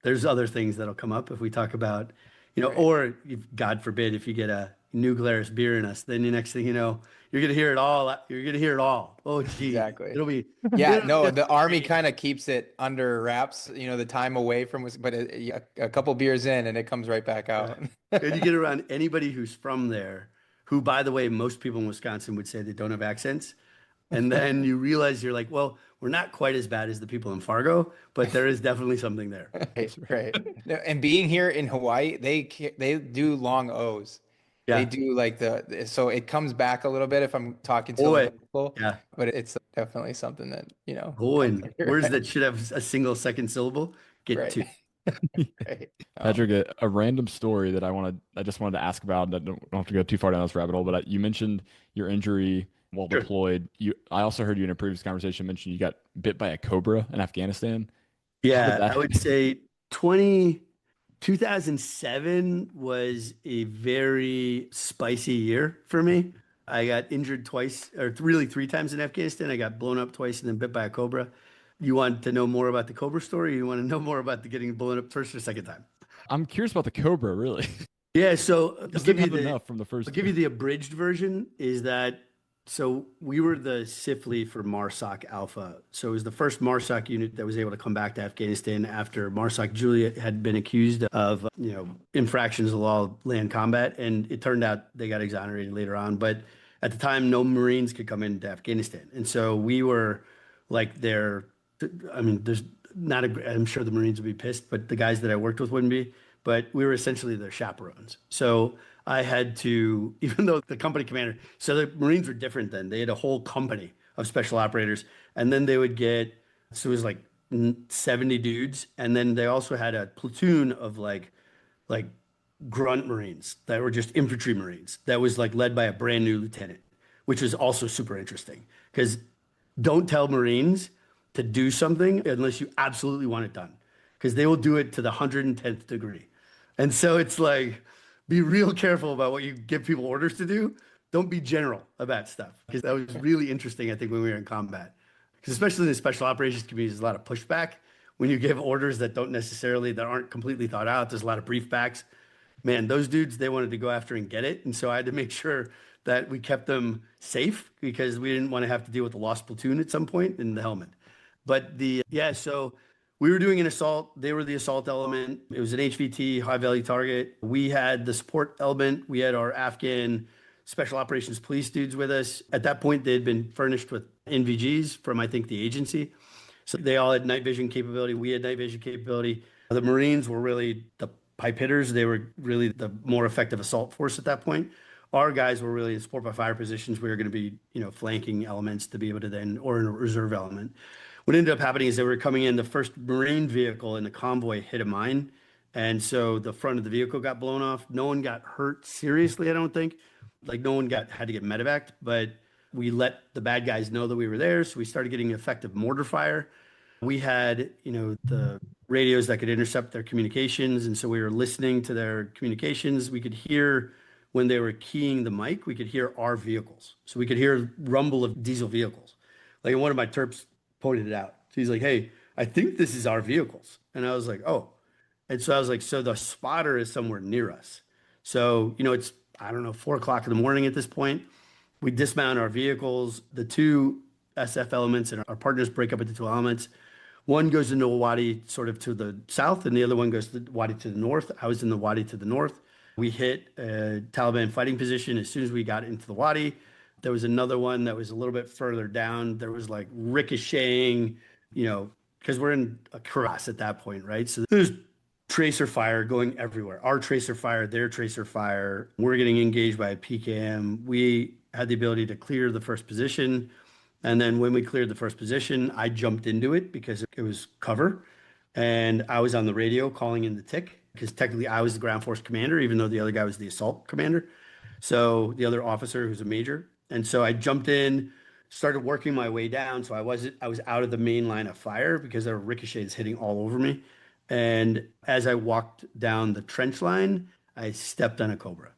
[SPEAKER 2] there's other things that'll come up if we talk about,
[SPEAKER 3] Right.
[SPEAKER 2] or if, God forbid, if you get a New Glarus beer in us, then the next thing you know, you're gonna hear it all. You're gonna hear it all. Oh, gee,
[SPEAKER 3] Exactly.
[SPEAKER 2] it'll be,
[SPEAKER 3] Yeah,
[SPEAKER 2] it'll
[SPEAKER 3] no,
[SPEAKER 2] just
[SPEAKER 3] the Army
[SPEAKER 2] be,
[SPEAKER 3] kind of keeps it under wraps, the time away from, but a couple beers in and it comes right back
[SPEAKER 2] yeah.
[SPEAKER 3] out.
[SPEAKER 2] And you get around anybody who's from there, who, by the way, most people in Wisconsin would say they don't have accents. And then you realize you're like, well, we're not quite as bad as the people in Fargo, but there is definitely something there.
[SPEAKER 3] Right, right. No, and being here in Hawaii, they do long O's. They
[SPEAKER 2] Yeah.
[SPEAKER 3] do like so it comes back a little bit if I'm talking to like
[SPEAKER 2] Boy.
[SPEAKER 3] a local,
[SPEAKER 2] Yeah.
[SPEAKER 3] but it's definitely something that, comes
[SPEAKER 2] Boy.
[SPEAKER 3] under
[SPEAKER 2] Words that
[SPEAKER 3] wraps.
[SPEAKER 2] should have a single second syllable get
[SPEAKER 3] Right.
[SPEAKER 2] two.
[SPEAKER 3] Right.
[SPEAKER 1] Patrick, a random story that I just wanted to ask about. And I don't have to go too far down this rabbit hole, but you mentioned your injury while
[SPEAKER 2] Sure.
[SPEAKER 1] deployed. I also heard you in a previous conversation mention you got bit by a cobra in Afghanistan. How did
[SPEAKER 2] Yeah, I
[SPEAKER 1] that?
[SPEAKER 2] would say 2007 was a very spicy year for me. I got injured twice, or really three times in Afghanistan. I got blown up twice and then bit by a cobra. You want to know more about the cobra story? Or you want to know more about the getting blown up first or second time?
[SPEAKER 1] I'm curious about the cobra, really.
[SPEAKER 2] Yeah, so I'll
[SPEAKER 1] Just
[SPEAKER 2] give
[SPEAKER 1] didn't
[SPEAKER 2] you
[SPEAKER 1] have
[SPEAKER 2] the
[SPEAKER 1] enough from the
[SPEAKER 2] I'll
[SPEAKER 1] first
[SPEAKER 2] give
[SPEAKER 1] two.
[SPEAKER 2] you the abridged version is that so we were the SIFLE for MARSOC Alpha. So it was the first MARSOC unit that was able to come back to Afghanistan after MARSOC Juliet had been accused of, infractions of law of land combat. And it turned out they got exonerated later on. But at the time, no Marines could come into Afghanistan. And so we were like their, I mean, there's not a, I'm sure the Marines would be pissed, but the guys that I worked with wouldn't be. But we were essentially their chaperones. So I had to, even though the company commander, so the Marines were different then. They had a whole company of special operators, and then they would get, so it was like 70 dudes, and then they also had a platoon of like grunt Marines that were just infantry Marines that was like led by a brand new lieutenant, which was also super interesting because don't tell Marines to do something unless you absolutely want it done, because they will do it to the 110th degree. And so it's like, be real careful about what you give people orders to do. Don't be general about stuff, because that was really interesting, I think, when we were in combat. Because especially in the special operations community, there's a lot of pushback when you give orders that aren't completely thought out. There's a lot of brief backs. Man, those dudes, they wanted to go after and get it. And so I had to make sure that we kept them safe, because we didn't want to have to deal with the lost platoon at some point in the helmet. But yeah, so we were doing an assault. They were the assault element. It was an HVT, high value target. We had the support element. We had our Afghan special operations police dudes with us. At that point, they had been furnished with NVGs from, I think, the agency. So they all had night vision capability. We had night vision capability. The Marines were really the pipe hitters. They were really the more effective assault force at that point. Our guys were really in support by fire positions. We were going to be, flanking elements to be able to then, or in a reserve element. What ended up happening is they were coming in, the first Marine vehicle in the convoy hit a mine. And so the front of the vehicle got blown off. No one got hurt seriously, I don't think. Like, no one had to get medevaced, but we let the bad guys know that we were there. So we started getting effective mortar fire. We had, the radios that could intercept their communications. And so we were listening to their communications. We could hear when they were keying the mic, we could hear our vehicles. So we could hear rumble of diesel vehicles. Like, one of my terps pointed it out. So he's like, hey, I think this is our vehicles. And I was like, oh. And so I was like, so the spotter is somewhere near us. So, it's, I don't know, 4 o'clock in the morning at this point. We dismount our vehicles. The two SF elements and our partners break up into two elements. One goes into a wadi sort of to the south, and the other one goes to the wadi to the north. I was in the wadi to the north. We hit a Taliban fighting position as soon as we got into the wadi. There was another one that was a little bit further down. There was like ricocheting, because we're in a crevasse at that point, right? So there's tracer fire going everywhere. Our tracer fire, their tracer fire. We're getting engaged by a PKM. We had the ability to clear the first position. And then when we cleared the first position, I jumped into it because it was cover. And I was on the radio calling in the tick, because technically I was the ground force commander, even though the other guy was the assault commander. So the other officer, who's a major. And so I jumped in, started working my way down. So I was out of the main line of fire because there were ricochets hitting all over me. And as I walked down the trench line, I stepped on a cobra.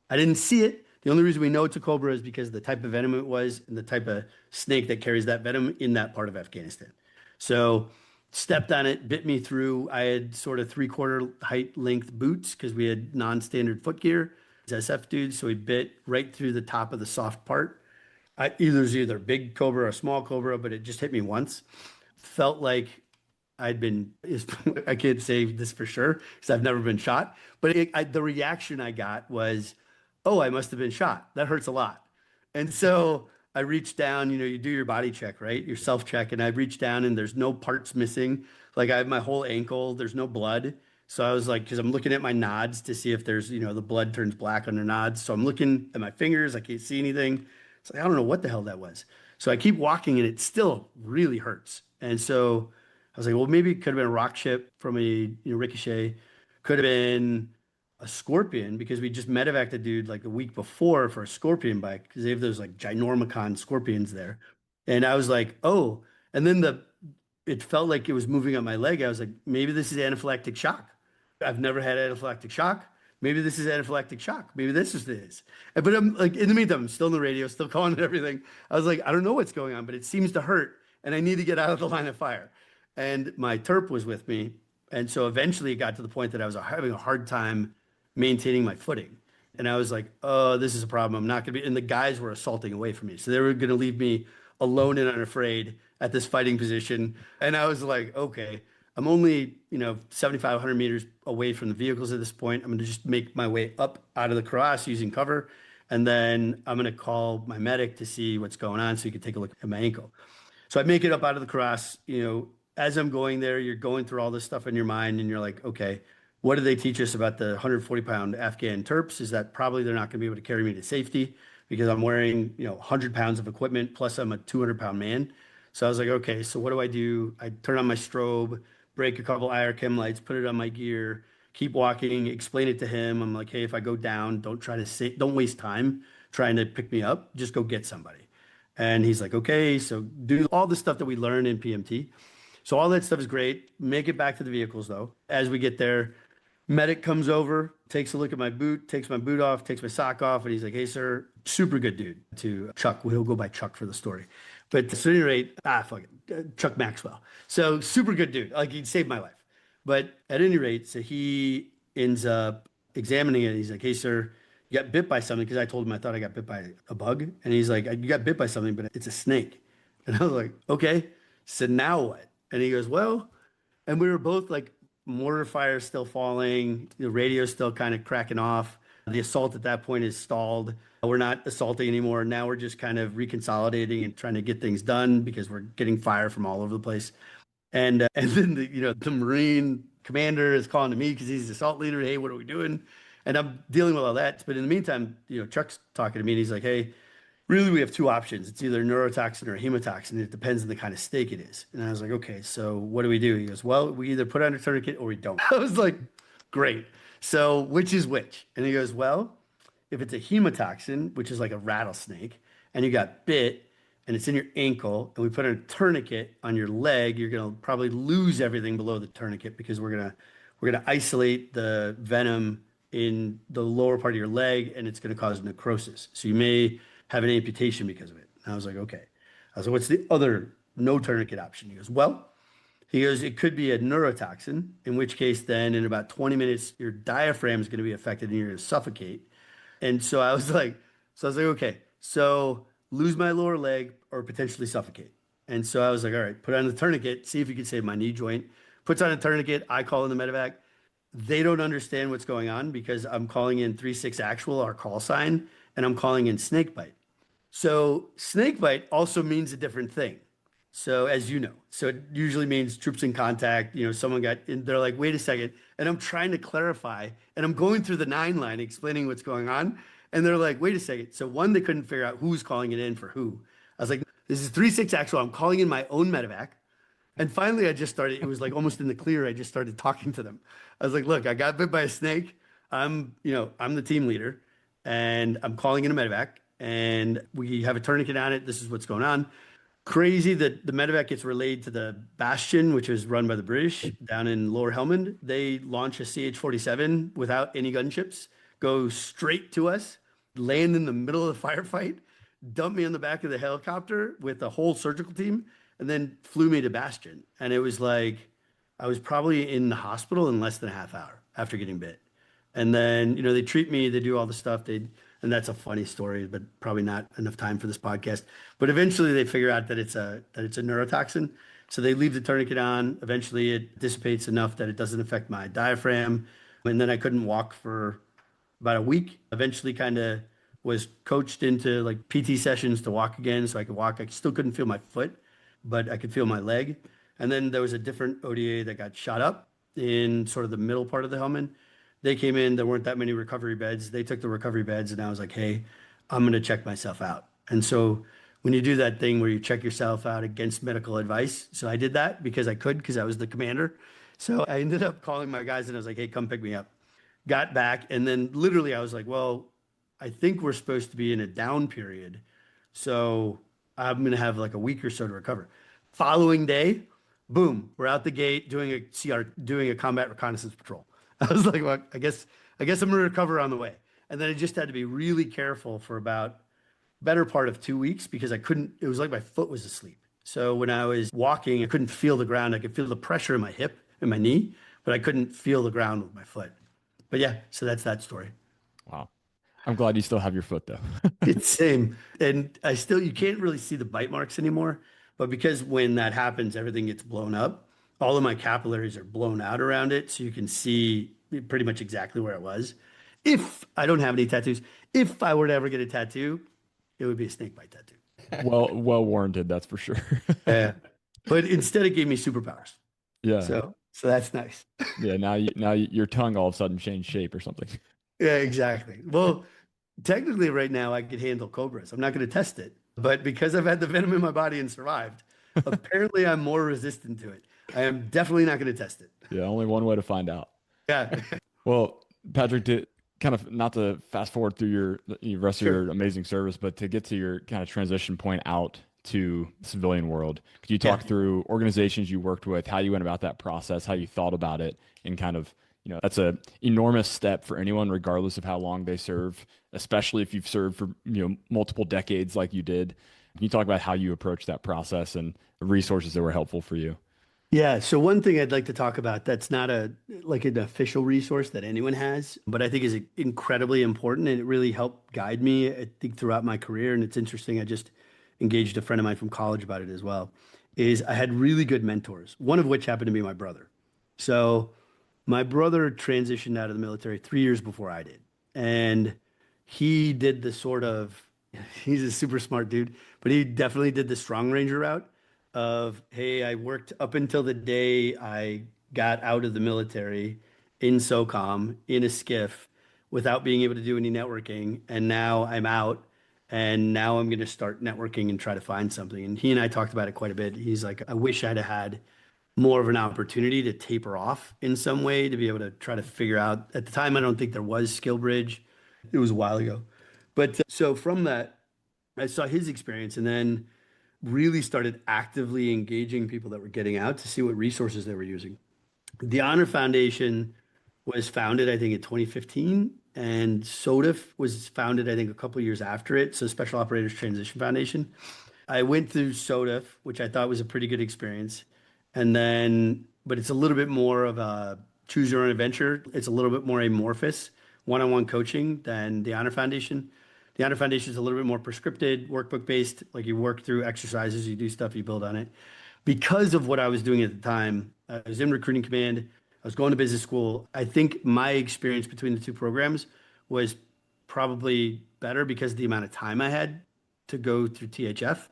[SPEAKER 2] I didn't see it. The only reason we know it's a cobra is because the type of venom it was and the type of snake that carries that venom in that part of Afghanistan. So stepped on it, bit me through. I had sort of 3/4 height length boots because we had non-standard foot gear as SF dudes. So we bit right through the top of the soft part. It was either big cobra or small cobra, but it just hit me once. Felt like I can't say this for sure because I've never been shot, but the reaction I got was, oh, I must have been shot. That hurts a lot. And so I reached down, you do your body check, right? Your self check. And I reached down and there's no parts missing. Like, I have my whole ankle, there's no blood. So I was like, because I'm looking at my nods to see if there's, the blood turns black under nods. So I'm looking at my fingers, I can't see anything. It's like, I don't know what the hell that was. So I keep walking and it still really hurts. And so I was like, well, maybe it could have been a rock chip from a ricochet. Could have been a scorpion, because we just medevaced a dude like the week before for a scorpion bite, because they have those like ginormicon scorpions there. And I was like, oh, and then it felt like it was moving on my leg. I was like, maybe this is anaphylactic shock. I've never had anaphylactic shock. Maybe this is anaphylactic shock. Maybe this is this. But I'm like, in the meantime, I'm still in the radio, still calling it everything. I was like, I don't know what's going on, but it seems to hurt, and I need to get out of the line of fire. And my terp was with me. And so eventually it got to the point that I was having a hard time maintaining my footing. And I was like, oh, this is a problem. I'm not going to be. And the guys were assaulting away from me. So they were going to leave me alone and unafraid at this fighting position. And I was like, okay, I'm only, 7,500 meters away from the vehicles at this point. I'm going to just make my way up out of the crevasse using cover. And then I'm going to call my medic to see what's going on so he could take a look at my ankle. So I make it up out of the crevasse. As I'm going there, you're going through all this stuff in your mind and you're like, okay, what do they teach us about the 140-pound Afghan Terps? Is that probably they're not going to be able to carry me to safety because I'm wearing, 100 pounds of equipment, plus I'm a 200-pound man. So I was like, okay, so what do I do? I turn on my strobe, break a couple IR chem lights, put it on my gear, keep walking, explain it to him. I'm like, hey, if I go down, don't waste time trying to pick me up. Just go get somebody. And he's like, okay, so do all the stuff that we learn in PMT. So all that stuff is great. Make it back to the vehicles though. As we get there, medic comes over, takes a look at my boot, takes my boot off, takes my sock off, and he's like, hey, sir, super good dude to Chuck. We'll go by Chuck for the story. But at any rate, fuck it, Chuck Maxwell. So super good dude. Like he saved my life. But at any rate, so he ends up examining it. He's like, hey, sir, you got bit by something. Because I told him I thought I got bit by a bug. And he's like, you got bit by something, but it's a snake. And I was like, okay. So now what? And he goes, well, and we were both like, mortar fire still falling, the radio's still kind of cracking off. The assault at that point is stalled. We're not assaulting anymore. Now we're just kind of reconsolidating and trying to get things done because we're getting fire from all over the place. And then the Marine commander is calling to me because he's the assault leader. Hey, what are we doing? And I'm dealing with all that. But in the meantime, Chuck's talking to me and he's like, hey, really, we have two options. It's either neurotoxin or hemotoxin. It depends on the kind of steak it is. And I was like, okay, so what do we do? He goes, well, we either put on a tourniquet or we don't. I was like, great. So which is which? And he goes, well, if it's a hemotoxin, which is like a rattlesnake, and you got bit and it's in your ankle, and we put a tourniquet on your leg, you're gonna probably lose everything below the tourniquet because we're gonna isolate the venom in the lower part of your leg, and it's gonna cause necrosis. So you may have an amputation because of it. And I was like, okay. I was like, what's the other no tourniquet option? He goes, it could be a neurotoxin, in which case then in about 20 minutes, your diaphragm is going to be affected and you're going to suffocate. And so I was like, okay, so lose my lower leg or potentially suffocate. And so I was like, all right, put on the tourniquet, see if you can save my knee joint. Puts on a tourniquet. I call in the medevac. They don't understand what's going on because I'm calling in 3-6 actual, our call sign, and I'm calling in snake bite. So snake bite also means a different thing. So as you know, so it usually means troops in contact, someone got in, they're like, wait a second. And I'm trying to clarify and I'm going through the 9 line explaining what's going on. And they're like, wait a second. So one, they couldn't figure out who's calling it in for who. I was like, this is 3-6 actual. I'm calling in my own medevac. And finally I just started, it was like almost in the clear. I just started talking to them. I was like, look, I got bit by a snake. I'm the team leader and I'm calling in a medevac and we have a tourniquet on it. This is what's going on. Crazy that the medevac gets relayed to the Bastion, which is run by the British down in Lower Helmand. They launch a CH-47 without any gunships, go straight to us, land in the middle of the firefight, dump me on the back of the helicopter with the whole surgical team, and then flew me to Bastion. And it was like, I was probably in the hospital in less than a half hour after getting bit. And then, they treat me, they do all the stuff. And that's a funny story, but probably not enough time for this podcast. But eventually they figure out that it's a neurotoxin. So they leave the tourniquet on. Eventually it dissipates enough that it doesn't affect my diaphragm. And then I couldn't walk for about a week. Eventually kind of was coached into like PT sessions to walk again so I could walk. I still couldn't feel my foot, but I could feel my leg. And then there was a different ODA that got shot up in sort of the middle part of the helmet. They came in, there weren't that many recovery beds. They took the recovery beds, and I was like, hey, I'm going to check myself out. And so when you do that thing where you check yourself out against medical advice, so I did that because I could, because I was the commander. So I ended up calling my guys and I was like, hey, come pick me up. Got back, and then literally I was like, well, I think we're supposed to be in a down period. So I'm going to have like a week or so to recover. Following day, boom, we're out the gate doing a combat reconnaissance patrol. I was like, well, I guess I'm gonna recover on the way. And then I just had to be really careful for about better part of 2 weeks because it was like my foot was asleep. So when I was walking, I couldn't feel the ground. I could feel the pressure in my hip and my knee, but I couldn't feel the ground with my foot. But yeah, so that's that story.
[SPEAKER 1] Wow. I'm glad you still have your foot though.
[SPEAKER 2] It's same. And you can't really see the bite marks anymore, but because when that happens, everything gets blown up. All of my capillaries are blown out around it. So you can see pretty much exactly where it was. If I don't have any tattoos, if I were to ever get a tattoo, it would be a snake bite tattoo.
[SPEAKER 1] Well warranted, that's for sure.
[SPEAKER 2] Yeah. But instead it gave me superpowers.
[SPEAKER 1] Yeah.
[SPEAKER 2] So that's nice.
[SPEAKER 1] Yeah. Now your tongue all of a sudden changed shape or something.
[SPEAKER 2] Yeah, exactly. Well, technically right now I could handle cobras. I'm not going to test it, but because I've had the venom in my body and survived, apparently I'm more resistant to it. I am definitely not going to test it.
[SPEAKER 1] Yeah. Only one way to find out.
[SPEAKER 2] Yeah.
[SPEAKER 1] Well, Patrick, kind of not to fast forward through your rest of
[SPEAKER 2] Sure.
[SPEAKER 1] your amazing service, but to get to your kind of transition point out to the civilian world, could you
[SPEAKER 2] Yeah.
[SPEAKER 1] talk through organizations you worked with, how you went about that process, how you thought about it, and kind of, that's a enormous step for anyone, regardless of how long they serve, especially if you've served for, multiple decades like you did. Can you talk about how you approached that process and the resources that were helpful for you?
[SPEAKER 2] Yeah, so one thing I'd like to talk about that's not a like an official resource that anyone has, but I think is incredibly important and it really helped guide me, I think, throughout my career. And it's interesting, I just engaged a friend of mine from college about it as well, is I had really good mentors, one of which happened to be my brother. So my brother transitioned out of the military 3 years before I did. And he did the sort of, he's a super smart dude, but he definitely did the strong ranger route of, hey, I worked up until the day I got out of the military in SOCOM in a skiff without being able to do any networking. And now I'm out and now I'm going to start networking and try to find something. And he and I talked about it quite a bit. He's like, I wish I'd have had more of an opportunity to taper off in some way to be able to try to figure out. At the time, I don't think there was Skill Bridge. It was a while ago. But so from that, I saw his experience and then really started actively engaging people that were getting out to see what resources they were using. The Honor Foundation was founded, I think, in 2015, and SOTF was founded, I think, a couple of years after it. So Special Operators Transition Foundation. I went through SOTF, which I thought was a pretty good experience. And then, but it's a little bit more of a choose your own adventure. It's a little bit more amorphous one-on-one coaching than the Honor Foundation. The Honor Foundation is a little bit more prescripted, workbook based. Like you work through exercises, you do stuff, you build on it. Because of what I was doing at the time, I was in recruiting command. I was going to business school. I think my experience between the two programs was probably better because of the amount of time I had to go through THF.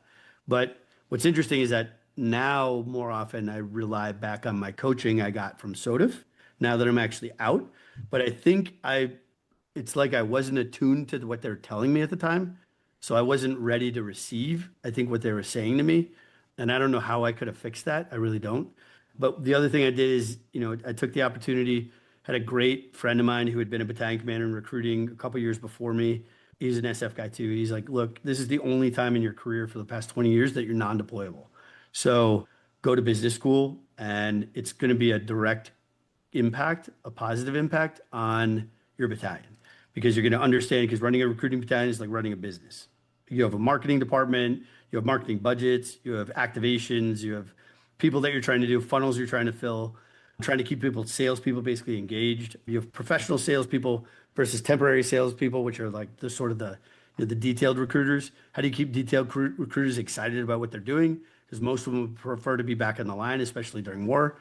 [SPEAKER 2] But what's interesting is that now more often I rely back on my coaching I got from SOTF now that I'm actually out. But I think it's like I wasn't attuned to what they were telling me at the time. So I wasn't ready to receive, I think, what they were saying to me. And I don't know how I could have fixed that. I really don't. But the other thing I did is, I took the opportunity, had a great friend of mine who had been a battalion commander in recruiting a couple years before me. He's an SF guy too. He's like, look, this is the only time in your career for the past 20 years that you're non-deployable. So go to business school and it's going to be a direct impact, a positive impact on your battalion because you're going to understand because running a recruiting battalion is like running a business. You have a marketing department, you have marketing budgets, you have activations, you have people that you're trying to do, funnels you're trying to fill, trying to keep people, salespeople basically engaged. You have professional salespeople versus temporary salespeople, which are like the sort of the detailed recruiters. How do you keep detailed recruiters excited about what they're doing? Because most of them would prefer to be back on the line, especially during war.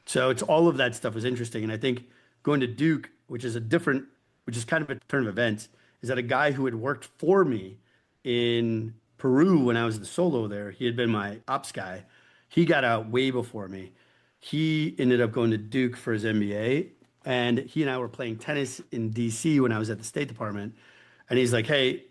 [SPEAKER 2] So it's all of that stuff was interesting. And I think going to Duke, which is kind of a turn of events, is that a guy who had worked for me in Peru when I was the solo there, he had been my ops guy. He got out way before me. He ended up going to Duke for his MBA. And he and I were playing tennis in DC when I was at the State Department. And he's like, hey,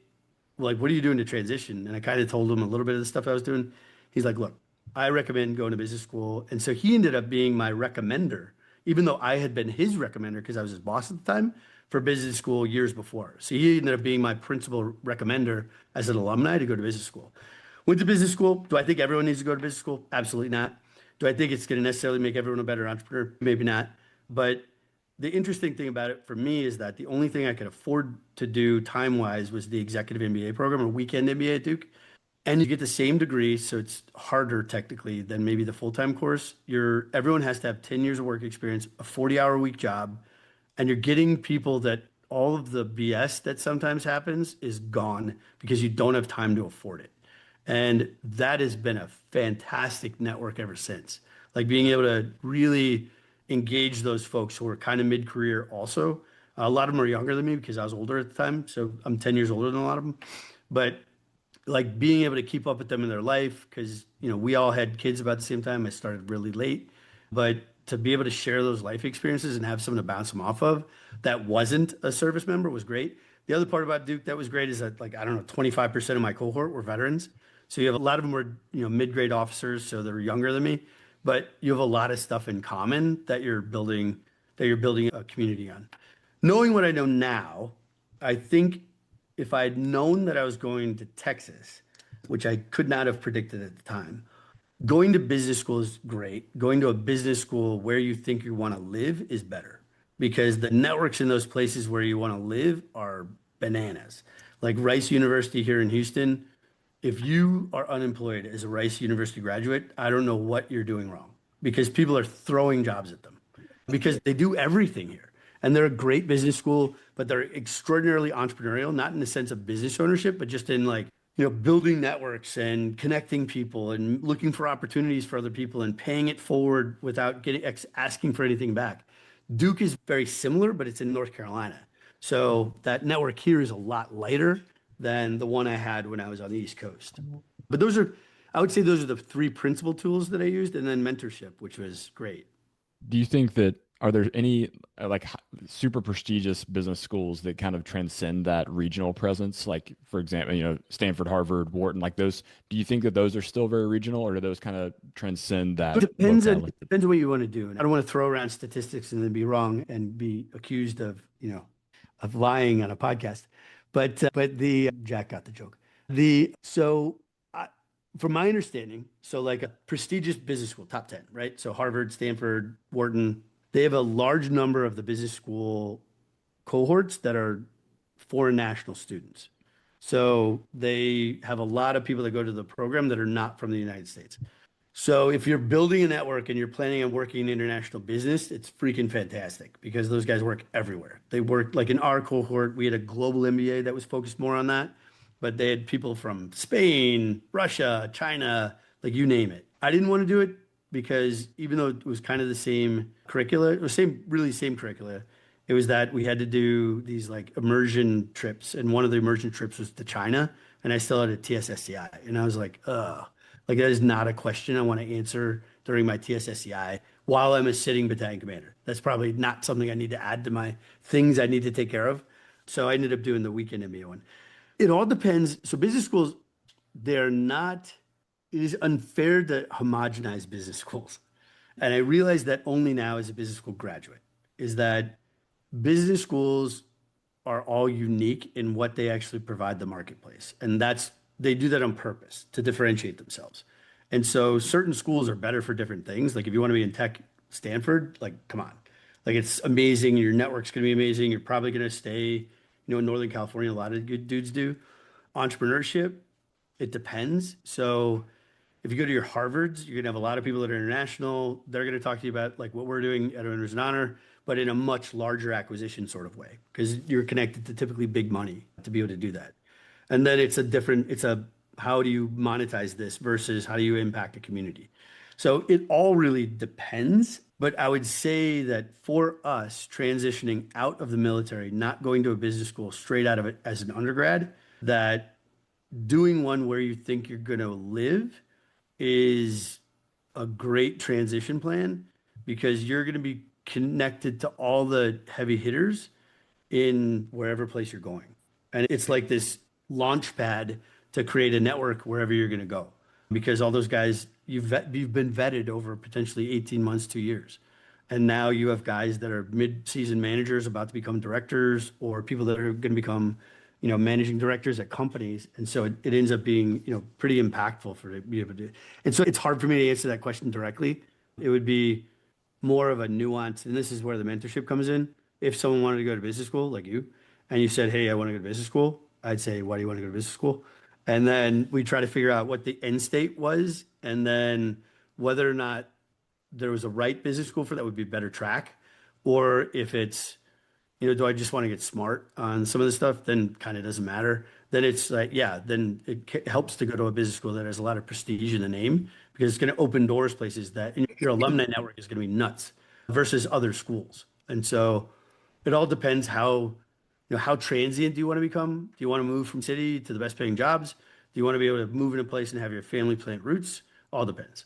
[SPEAKER 2] like, what are you doing to transition? And I kind of told him a little bit of the stuff I was doing. He's like, look, I recommend going to business school. And so he ended up being my recommender, even though I had been his recommender because I was his boss at the time for business school years before. So he ended up being my principal recommender as an alumni to go to business school. Went to business school. Do I think everyone needs to go to business school? Absolutely not. Do I think it's going to necessarily make everyone a better entrepreneur? Maybe not. But the interesting thing about it for me is that the only thing I could afford to do time wise was the executive MBA program or weekend MBA at Duke. And you get the same degree, so it's harder technically than maybe the full-time course. Everyone has to have 10 years of work experience, a 40-hour week job, and you're getting people that all of the BS that sometimes happens is gone because you don't have time to afford it. And that has been a fantastic network ever since. Like being able to really engage those folks who are kind of mid-career also. A lot of them are younger than me because I was older at the time. So I'm 10 years older than a lot of them. But like being able to keep up with them in their life because we all had kids about the same time. I started really late, but to be able to share those life experiences and have someone to bounce them off of that wasn't a service member was great. The other part about Duke that was great is that, like, I don't know, 25% of my cohort were veterans. So you have a lot of them were mid-grade officers, so they're younger than me, but you have a lot of stuff in common that you're building a community on. Knowing what I know now, I think if I had known that I was going to Texas, which I could not have predicted at the time, going to business school is great. Going to a business school where you think you want to live is better because the networks in those places where you want to live are bananas. Like Rice University here in Houston, if you are unemployed as a Rice University graduate, I don't know what you're doing wrong because people are throwing jobs at them because they do everything here. And they're a great business school, but they're extraordinarily entrepreneurial, not in the sense of business ownership, but just in like, building networks and connecting people and looking for opportunities for other people and paying it forward without asking for anything back. Duke is very similar, but it's in North Carolina. So that network here is a lot lighter than the one I had when I was on the East Coast. But I would say those are the three principal tools that I used, and then mentorship, which was great.
[SPEAKER 1] Do you think that are there any super prestigious business schools that kind of transcend that regional presence? Like, for example, Stanford, Harvard, Wharton, like those. Do you think that those are still very regional, or do those kind of transcend
[SPEAKER 2] It
[SPEAKER 1] that
[SPEAKER 2] depends on
[SPEAKER 1] locality?
[SPEAKER 2] it depends on what you want to do. And I don't want to throw around statistics and then be wrong and be accused of lying on a podcast. But the Jack got the joke. The so I, from my understanding, so like a prestigious business school, top 10, right? So Harvard, Stanford, Wharton, they have a large number of the business school cohorts that are foreign national students. So they have a lot of people that go to the program that are not from the United States. So if you're building a network and you're planning on working in international business, it's freaking fantastic because those guys work everywhere. They work like in our cohort, we had a global MBA that was focused more on that, but they had people from Spain, Russia, China, like you name it. I didn't want to do it because even though it was kind of the same curricula, it was really same curricula. It was that we had to do these like immersion trips, and one of the immersion trips was to China, and I still had a TSSCI, and I was like, ugh. Like that is not a question I want to answer during my TSSCI while I'm a sitting battalion commander. That's probably not something I need to add to my things I need to take care of. So I ended up doing the weekend MBA one. It all depends. So business schools, they're not, it is unfair to homogenize business schools. And I realized that only now as a business school graduate, is that business schools are all unique in what they actually provide the marketplace. And they do that on purpose to differentiate themselves. And so certain schools are better for different things. Like if you want to be in tech, Stanford, like come on. Like it's amazing. Your network's going to be amazing. You're probably going to stay, in Northern California, a lot of good dudes do. Entrepreneurship, it depends. So if you go to your Harvards, you're going to have a lot of people that are international. They're going to talk to you about like what we're doing at Owners and Honor, but in a much larger acquisition sort of way, because you're connected to typically big money to be able to do that. And then how do you monetize this versus how do you impact a community? So it all really depends. But I would say that for us transitioning out of the military, not going to a business school straight out of it as an undergrad, that doing one where you think you're going to live is a great transition plan because you're going to be connected to all the heavy hitters in wherever place you're going. And it's like this launch pad to create a network wherever you're going to go because all those guys, you've been vetted over potentially 18 months, 2 years. And now you have guys that are mid-season managers about to become directors or people that are going to become, managing directors at companies. And so it ends up being, pretty impactful for to be able to do. And so it's hard for me to answer that question directly. It would be more of a nuance. And this is where the mentorship comes in. If someone wanted to go to business school like you, and you said, hey, I want to go to business school, I'd say, why do you want to go to business school? And then we try to figure out what the end state was, and then whether or not there was a right business school for that would be a better track. Or if it's, do I just want to get smart on some of the stuff? Then kind of doesn't matter. Then it's like, yeah, then it helps to go to a business school that has a lot of prestige in the name because it's going to open doors places that your alumni network is going to be nuts versus other schools. And so it all depends how transient do you want to become? Do you want to move from city to the best paying jobs? Do you want to be able to move in a place and have your family plant roots? All depends.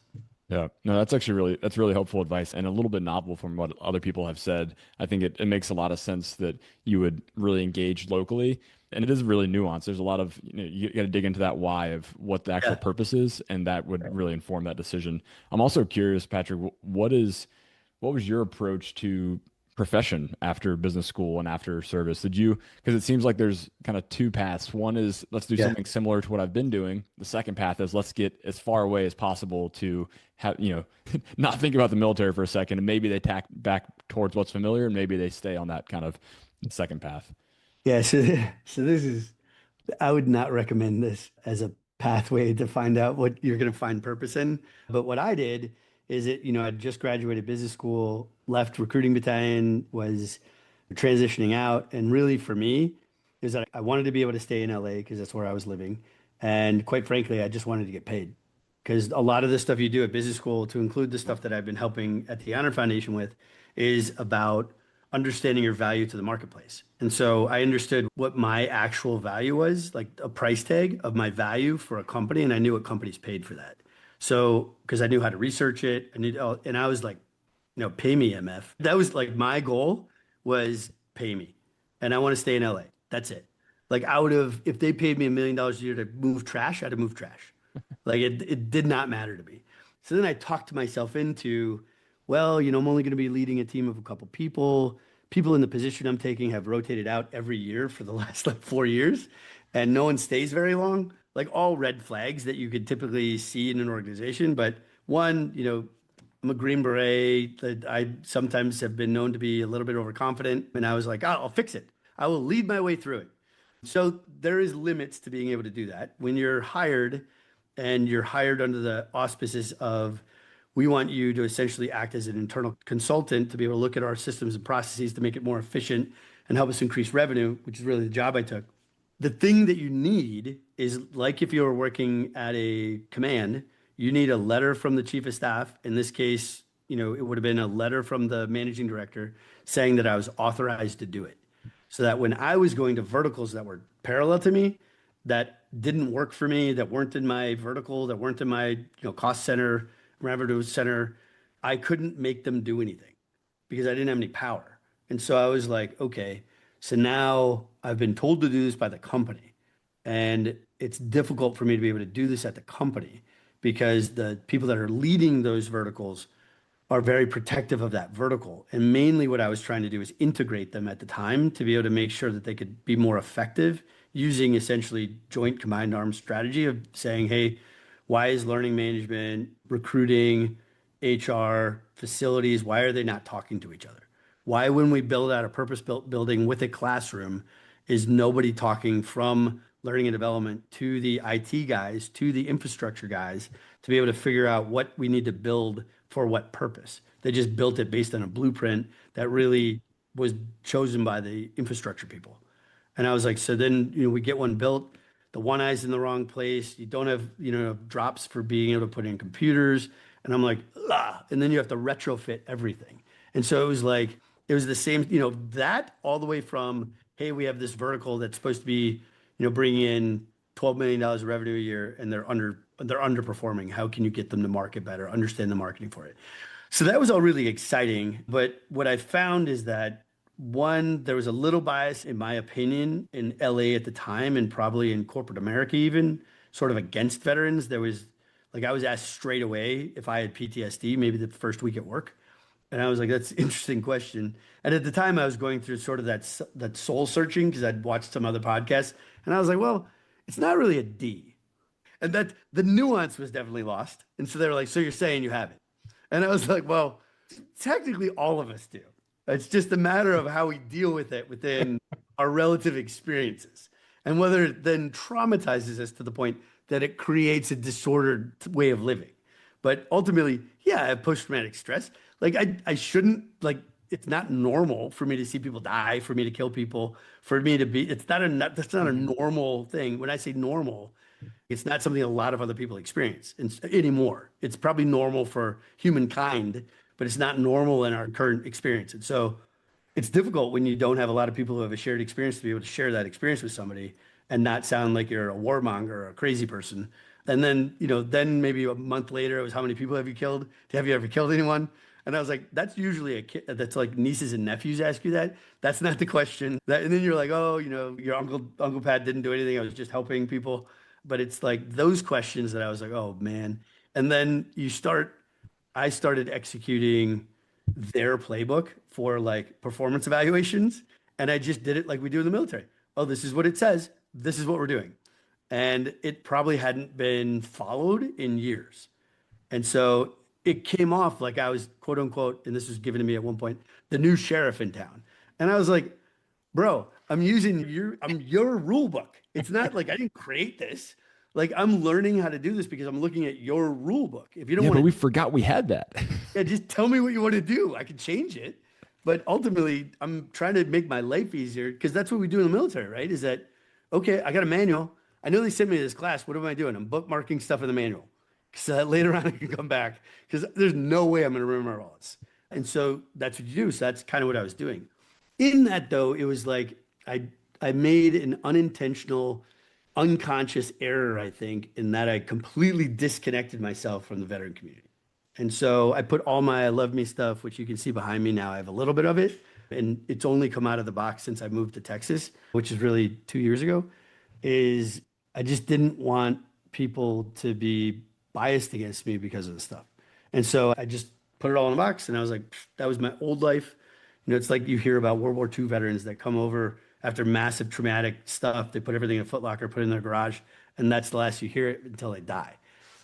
[SPEAKER 1] Yeah, no, that's really helpful advice and a little bit novel from what other people have said. I think it makes a lot of sense that you would really engage locally. And it is really nuanced. There's a lot of, you got to dig into that why of what the actual
[SPEAKER 2] Yeah.
[SPEAKER 1] purpose is, and that would really inform that decision. I'm also curious, Patrick, what was your approach to profession after business school and after service? Did you, because it seems like there's kind of two paths. One is let's do
[SPEAKER 2] Yeah.
[SPEAKER 1] something similar to what I've been doing. The second path is let's get as far away as possible to have, not think about the military for a second, and maybe they tack back towards what's familiar, and maybe they stay on that kind of second path.
[SPEAKER 2] Yeah. So this is, I would not recommend this as a pathway to find out what you're going to find purpose in. But what I did is I just graduated business school, left recruiting battalion, was transitioning out. And really for me is that I wanted to be able to stay in LA because that's where I was living. And quite frankly, I just wanted to get paid because a lot of the stuff you do at business school, to include the stuff that I've been helping at the Honor Foundation with, is about understanding your value to the marketplace. And so I understood what my actual value was, like a price tag of my value for a company, and I knew what companies paid for that. So because I knew how to research it, and I was like, pay me, MF. That was like my goal was pay me, and I want to stay in LA. That's it. Like if they paid me $1 million a year to move trash, I'd have moved trash. Like it did not matter to me. So then I talked myself into, well, I'm only going to be leading a team of a couple people. People in the position I'm taking have rotated out every year for the last like 4 years, and no one stays very long. Like all red flags that you could typically see in an organization. But one, I'm a Green Beret. I sometimes have been known to be a little bit overconfident, and I was like, oh, I'll fix it. I will lead my way through it. So there is limits to being able to do that. When you're hired and you're hired under the auspices of, we want you to essentially act as an internal consultant to be able to look at our systems and processes to make it more efficient and help us increase revenue, which is really the job I took. The thing that you need is like if you were working at a command, you need a letter from the chief of staff. In this case, it would have been a letter from the managing director saying that I was authorized to do it. So that when I was going to verticals that were parallel to me, that didn't work for me, that weren't in my vertical, that weren't in my cost center, revenue center, I couldn't make them do anything because I didn't have any power. And so I was like, okay, so now I've been told to do this by the company. And it's difficult for me to be able to do this at the company because the people that are leading those verticals are very protective of that vertical. And mainly what I was trying to do is integrate them at the time to be able to make sure that they could be more effective using essentially joint combined arms strategy of saying, hey, why is learning management, recruiting, HR, facilities, why are they not talking to each other? Why, when we build out a purpose-built building with a classroom, is nobody talking from learning and development to the IT guys, to the infrastructure guys, to be able to figure out what we need to build for what purpose? They just built it based on a blueprint that really was chosen by the infrastructure people. And I was like, so then, we get one built, the one eye's in the wrong place. You don't have, drops for being able to put in computers. And I'm like, ah, and then you have to retrofit everything. And so it was like, it was the same, that all the way from, hey, we have this vertical that's supposed to be, bringing in $12 million of revenue a year and they're underperforming. How can you get them to market better, understand the marketing for it? So that was all really exciting. But what I found is that one, there was a little bias, in my opinion, in LA at the time and probably in corporate America, even sort of against veterans. There was like, I was asked straight away if I had PTSD, maybe the first week at work. And I was like, that's an interesting question. And at the time, I was going through sort of that soul searching because I'd watched some other podcasts. And I was like, well, it's not really a D. And that the nuance was definitely lost. And so they were like, so you're saying you have it? And I was like, well, technically all of us do. It's just a matter of how we deal with it within our relative experiences and whether it then traumatizes us to the point that it creates a disordered way of living. But ultimately, yeah, I have post-traumatic stress. Like I shouldn't like it's not normal for me to see people die, for me to kill people, for me to be that's not a normal thing. When I say normal, it's not something a lot of other people experience anymore. It's probably normal for humankind, but it's not normal in our current experience. And so it's difficult when you don't have a lot of people who have a shared experience to be able to share that experience with somebody and not sound like you're a warmonger or a crazy person. And then, then maybe a month later, it was how many people have you killed? Have you ever killed anyone? And I was like, that's usually a kid that's like nieces and nephews ask you that. That's not the question. And then you're like, oh, your Uncle Pat didn't do anything. I was just helping people. But it's like those questions that I was like, oh man. And then I started executing their playbook for like performance evaluations. And I just did it like we do in the military. Oh, this is what it says. This is what we're doing. And it probably hadn't been followed in years. And so it came off like I was quote unquote, and this was given to me at one point, the new sheriff in town. And I was like, bro, I'm your rule book. It's not like I didn't create this. Like I'm learning how to do this because I'm looking at your rule book. If you don't
[SPEAKER 1] Yeah,
[SPEAKER 2] want
[SPEAKER 1] but
[SPEAKER 2] to,
[SPEAKER 1] we forgot we had that.
[SPEAKER 2] yeah, just tell me what you want to do. I can change it. But ultimately, I'm trying to make my life easier because that's what we do in the military, right? Is that, okay, I got a manual. I know they sent me to this class. What am I doing? I'm bookmarking stuff in the manual so that later on I can come back because there's no way I'm going to remember all this. And so that's what you do. So that's kind of what I was doing. In that, though, it was like I made an unintentional, unconscious error, I think, in that I completely disconnected myself from the veteran community. And so I put all my I Love Me stuff, which you can see behind me now. I have a little bit of it. And it's only come out of the box since I moved to Texas, which is really 2 years ago, is I just didn't want people to be biased against me because of the stuff. And so I just put it all in a box and I was like, that was my old life. You know, it's like you hear about World War II veterans that come over after massive traumatic stuff. They put everything in a footlocker, put it in their garage, and that's the last you hear it until they die.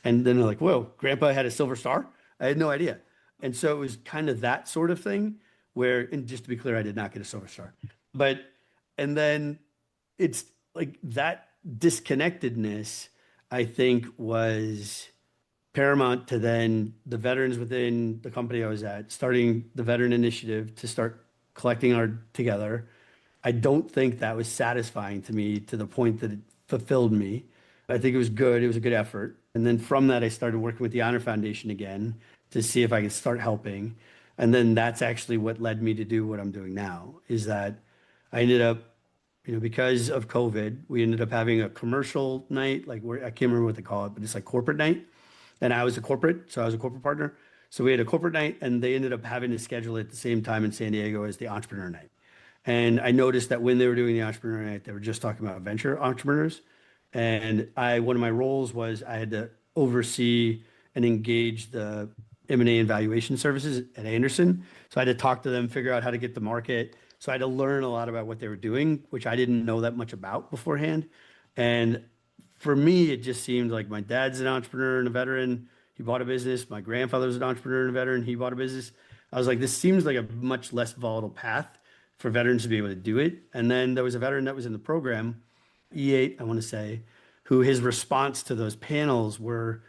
[SPEAKER 2] And then they're like, whoa, Grandpa had a Silver Star? I had no idea. And so it was kind of that sort of thing where, and just to be clear, I did not get a Silver Star. But, and then it's like that disconnectedness, I think, was paramount to then the veterans within the company I was at, starting the veteran initiative to start collecting our together. I don't think that was satisfying to me to the point that it fulfilled me. I think it was good. It was a good effort. And then from that, I started working with the Honor Foundation again to see if I could start helping. And then that's actually what led me to do what I'm doing now, is that I ended up, you know, because of COVID, we ended up having a commercial night, like where I can't remember what they call it, but it's like corporate night. And I was a corporate, so I was a corporate partner. So we had a corporate night, and they ended up having to schedule it at the same time in San Diego as the entrepreneur night. And I noticed that when they were doing the entrepreneur night, they were just talking about venture entrepreneurs. And one of my roles was I had to oversee and engage the M&A and valuation services at Anderson. So I had to talk to them, figure out how to get the market. So I had to learn a lot about what they were doing, which I didn't know that much about beforehand. And for me, it just seemed like my dad's an entrepreneur and a veteran. He bought a business. My grandfather was an entrepreneur and a veteran. He bought a business. I was like, this seems like a much less volatile path for veterans to be able to do it. And then there was a veteran that was in the program, E8, I want to say, who his response to those panels were,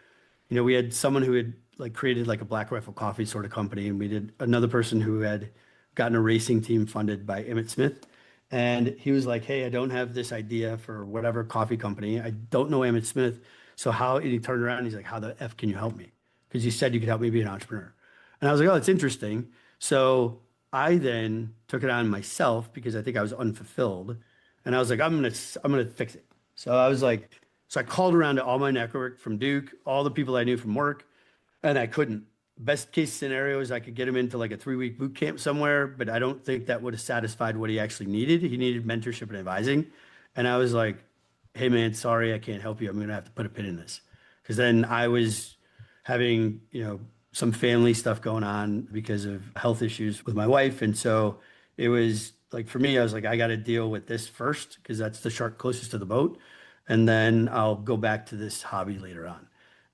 [SPEAKER 2] you know, we had someone who had like created like a Black Rifle Coffee sort of company, and we did another person who had gotten a racing team funded by Emmett Smith. And he was like, hey, I don't have this idea for whatever coffee company. I don't know Emmett Smith. So how, and he turned around and he's like, how the F can you help me? Because you said you could help me be an entrepreneur. And I was like, oh, it's interesting. So I then took it on myself because I think I was unfulfilled. And I was like, I'm gonna fix it. So I was like, so I called around to all my network from Duke, all the people I knew from work, and I couldn't. Best case scenario is I could get him into like a 3-week boot camp somewhere, but I don't think that would have satisfied what he actually needed. He needed mentorship and advising. And I was like, hey man, sorry, I can't help you. I'm gonna have to put a pin in this. Because then I was having, you know, some family stuff going on because of health issues with my wife. And so it was like, for me, I was like, I got to deal with this first because that's the shark closest to the boat. And then I'll go back to this hobby later on.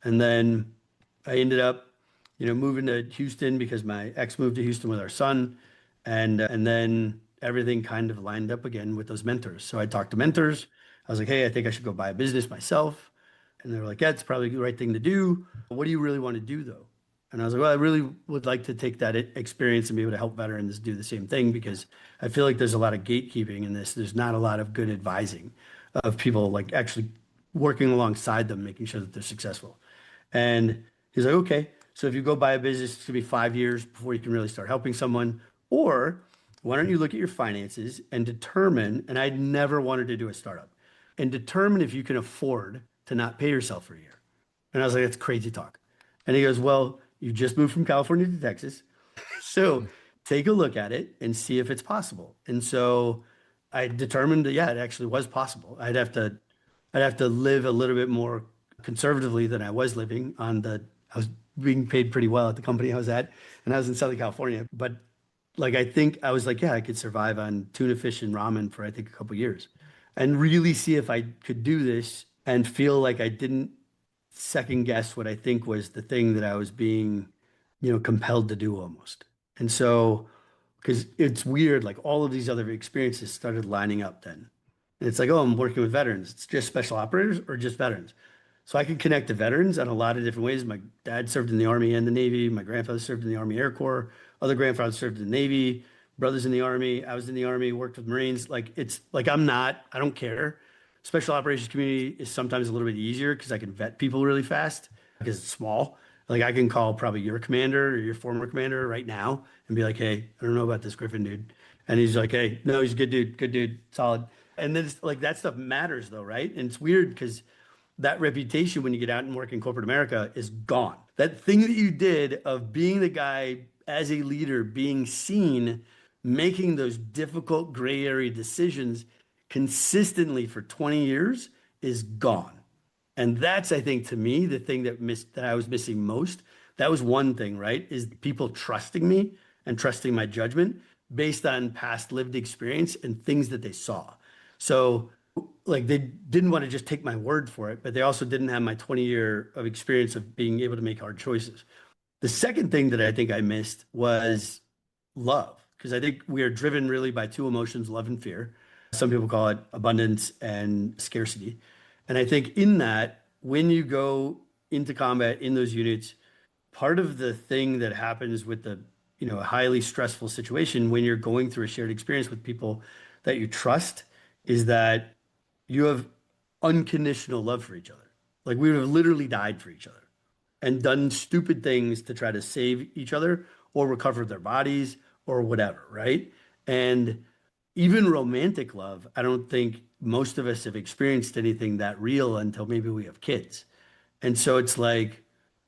[SPEAKER 2] And then I ended up, you know, moving to Houston because my ex moved to Houston with our son. And then everything kind of lined up again with those mentors. So I talked to mentors. I was like, hey, I think I should go buy a business myself. And they were like, yeah, it's probably the right thing to do. What do you really want to do though? And I was like, well, I really would like to take that experience and be able to help veterans do the same thing because I feel like there's a lot of gatekeeping in this. There's not a lot of good advising of people like actually working alongside them, making sure that they're successful. And he's like, okay, so if you go buy a business, it's gonna be 5 years before you can really start helping someone. Or why don't you look at your finances and determine, and I'd never wanted to do a startup, and determine if you can afford to not pay yourself for a year. And I was like, that's crazy talk. And he goes, well, you just moved from California to Texas. So take a look at it and see if it's possible. And so I determined that, yeah, it actually was possible. I'd have to live a little bit more conservatively than I was living I was being paid pretty well at the company I was at, and I was in Southern California. But like, I think I was like, yeah, I could survive on tuna fish and ramen for I think a couple years, and really see if I could do this and feel like I didn't second guess what I think was the thing that I was being, compelled to do almost. And so, because it's weird, like all of these other experiences started lining up then. And it's like, oh, I'm working with veterans. It's just special operators or just veterans. So I could connect to veterans in a lot of different ways. My dad served in the Army and the Navy. My grandfather served in the Army Air Corps. Other grandfathers served in the Navy. Brothers in the Army. I was in the Army, worked with Marines. Like it's like I don't care. Special operations community is sometimes a little bit easier because I can vet people really fast because it's small. Like I can call probably your commander or your former commander right now and be like, hey, I don't know about this Griffin dude. And he's like, hey, no, he's a good dude, solid. And then it's like that stuff matters though, right? And it's weird because that reputation when you get out and work in corporate America is gone. That thing that you did of being the guy as a leader, being seen, making those difficult gray area decisions consistently for 20 years is gone. And that's, I think, to me, the thing that I was missing most. That was one thing, right? Is people trusting me and trusting my judgment based on past lived experience and things that they saw. So like they didn't want to just take my word for it, but they also didn't have my 20-year of experience of being able to make hard choices. The second thing that I think I missed was love, because I think we are driven really by two emotions, love and fear. Some people call it abundance and scarcity. And I think in that, when you go into combat in those units, part of the thing that happens with a highly stressful situation when you're going through a shared experience with people that you trust is that you have unconditional love for each other. Like we would have literally died for each other and done stupid things to try to save each other or recover their bodies or whatever, right? And even romantic love, I don't think most of us have experienced anything that real until maybe we have kids. And so it's like,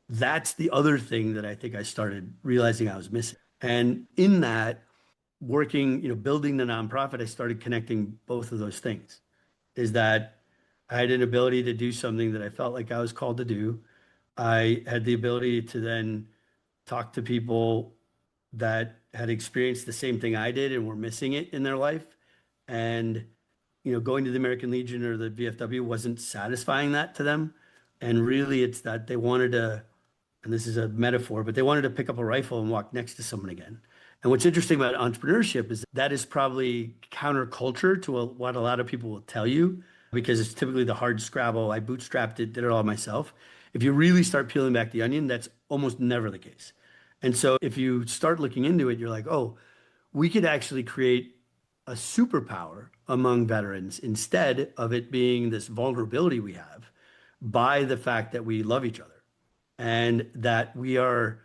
[SPEAKER 2] that's the other thing that I think I started realizing I was missing. And in that, working, building the nonprofit, I started connecting both of those things. Is that I had an ability to do something that I felt like I was called to do. I had the ability to then talk to people that had experienced the same thing I did and were missing it in their life. And, going to the American Legion or the VFW wasn't satisfying that to them. And really, it's that they wanted to, and this is a metaphor, but they wanted to pick up a rifle and walk next to someone again. And what's interesting about entrepreneurship is that is probably counterculture to what a lot of people will tell you because it's typically the hard scrabble. I bootstrapped it, did it all myself. If you really start peeling back the onion, that's almost never the case. And so if you start looking into it, you're like, oh, we could actually create a superpower among veterans instead of it being this vulnerability we have by the fact that we love each other and that we are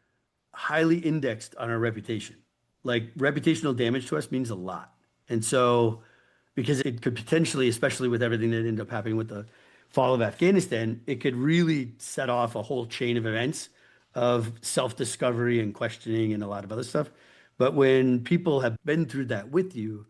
[SPEAKER 2] highly indexed on our reputation. Like reputational damage to us means a lot. And so, because it could potentially, especially with everything that ended up happening with the fall of Afghanistan, it could really set off a whole chain of events of self-discovery and questioning and a lot of other stuff. But when people have been through that with you,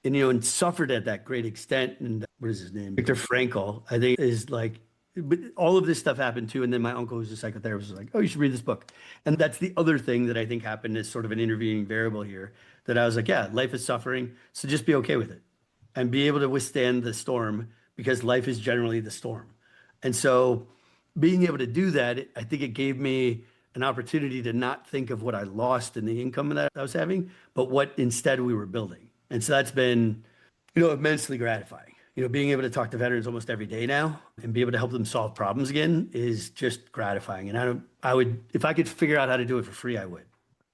[SPEAKER 2] and suffered at that great extent, and what is his name? Viktor Frankl, I think is like, but all of this stuff happened too. And then my uncle, who's a psychotherapist, was like, oh, you should read this book. And that's the other thing that I think happened as sort of an intervening variable here that I was like, yeah, life is suffering. So just be okay with it and be able to withstand the storm because life is generally the storm. And so being able to do that, I think it gave me an opportunity to not think of what I lost in the income that I was having, but what instead we were building. And so that's been, immensely gratifying. Being able to talk to veterans almost every day now and be able to help them solve problems again is just gratifying. And I would, if I could figure out how to do it for free, I would.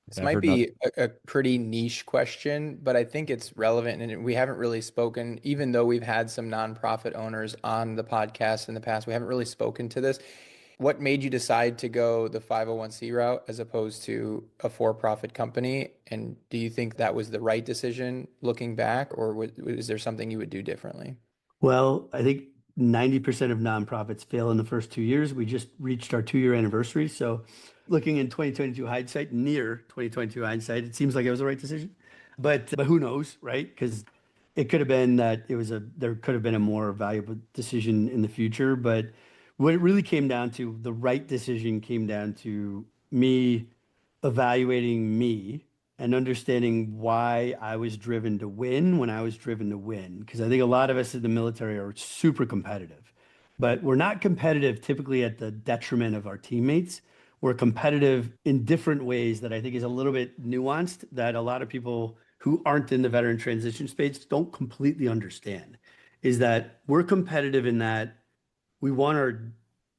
[SPEAKER 3] This
[SPEAKER 1] Yeah, I've
[SPEAKER 3] might
[SPEAKER 1] heard nothing.
[SPEAKER 3] be a pretty niche question, but I think it's relevant and we haven't really spoken, even though we've had some nonprofit owners on the podcast in the past, we haven't really spoken to this. What made you decide to go the 501c route as opposed to a for-profit company? And do you think that was the right decision looking back, or was there something you would do differently?
[SPEAKER 2] Well, I think 90% of nonprofits fail in the first 2 years. We just reached our 2-year anniversary. So looking in 2022 hindsight, near 2022 hindsight, it seems like it was the right decision. But who knows, right? Because it could have been that there could have been a more valuable decision in the future. But what it really came down to, the right decision came down to me evaluating me and understanding why I was driven to win when I was driven to win. Because I think a lot of us in the military are super competitive, but we're not competitive typically at the detriment of our teammates. We're competitive in different ways that I think is a little bit nuanced that a lot of people who aren't in the veteran transition space don't completely understand. Is that we're competitive in that we want our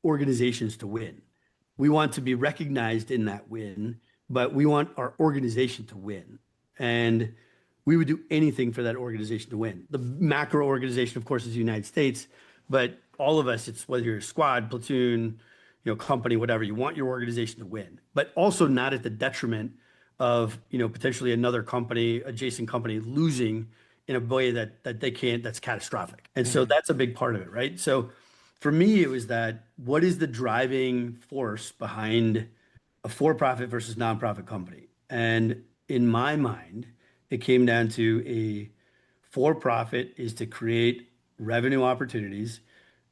[SPEAKER 2] organizations to win. We want to be recognized in that win, but we want our organization to win. And we would do anything for that organization to win. The macro organization, of course, is the United States, but all of us, it's whether you're a squad, platoon, company, whatever, you want your organization to win, but also not at the detriment of, potentially another company, adjacent company losing in a way that they can't, that's catastrophic. And so that's a big part of it, right? So for me, it was that what is the driving force behind a for-profit versus nonprofit company? And in my mind, it came down to a for-profit is to create revenue opportunities,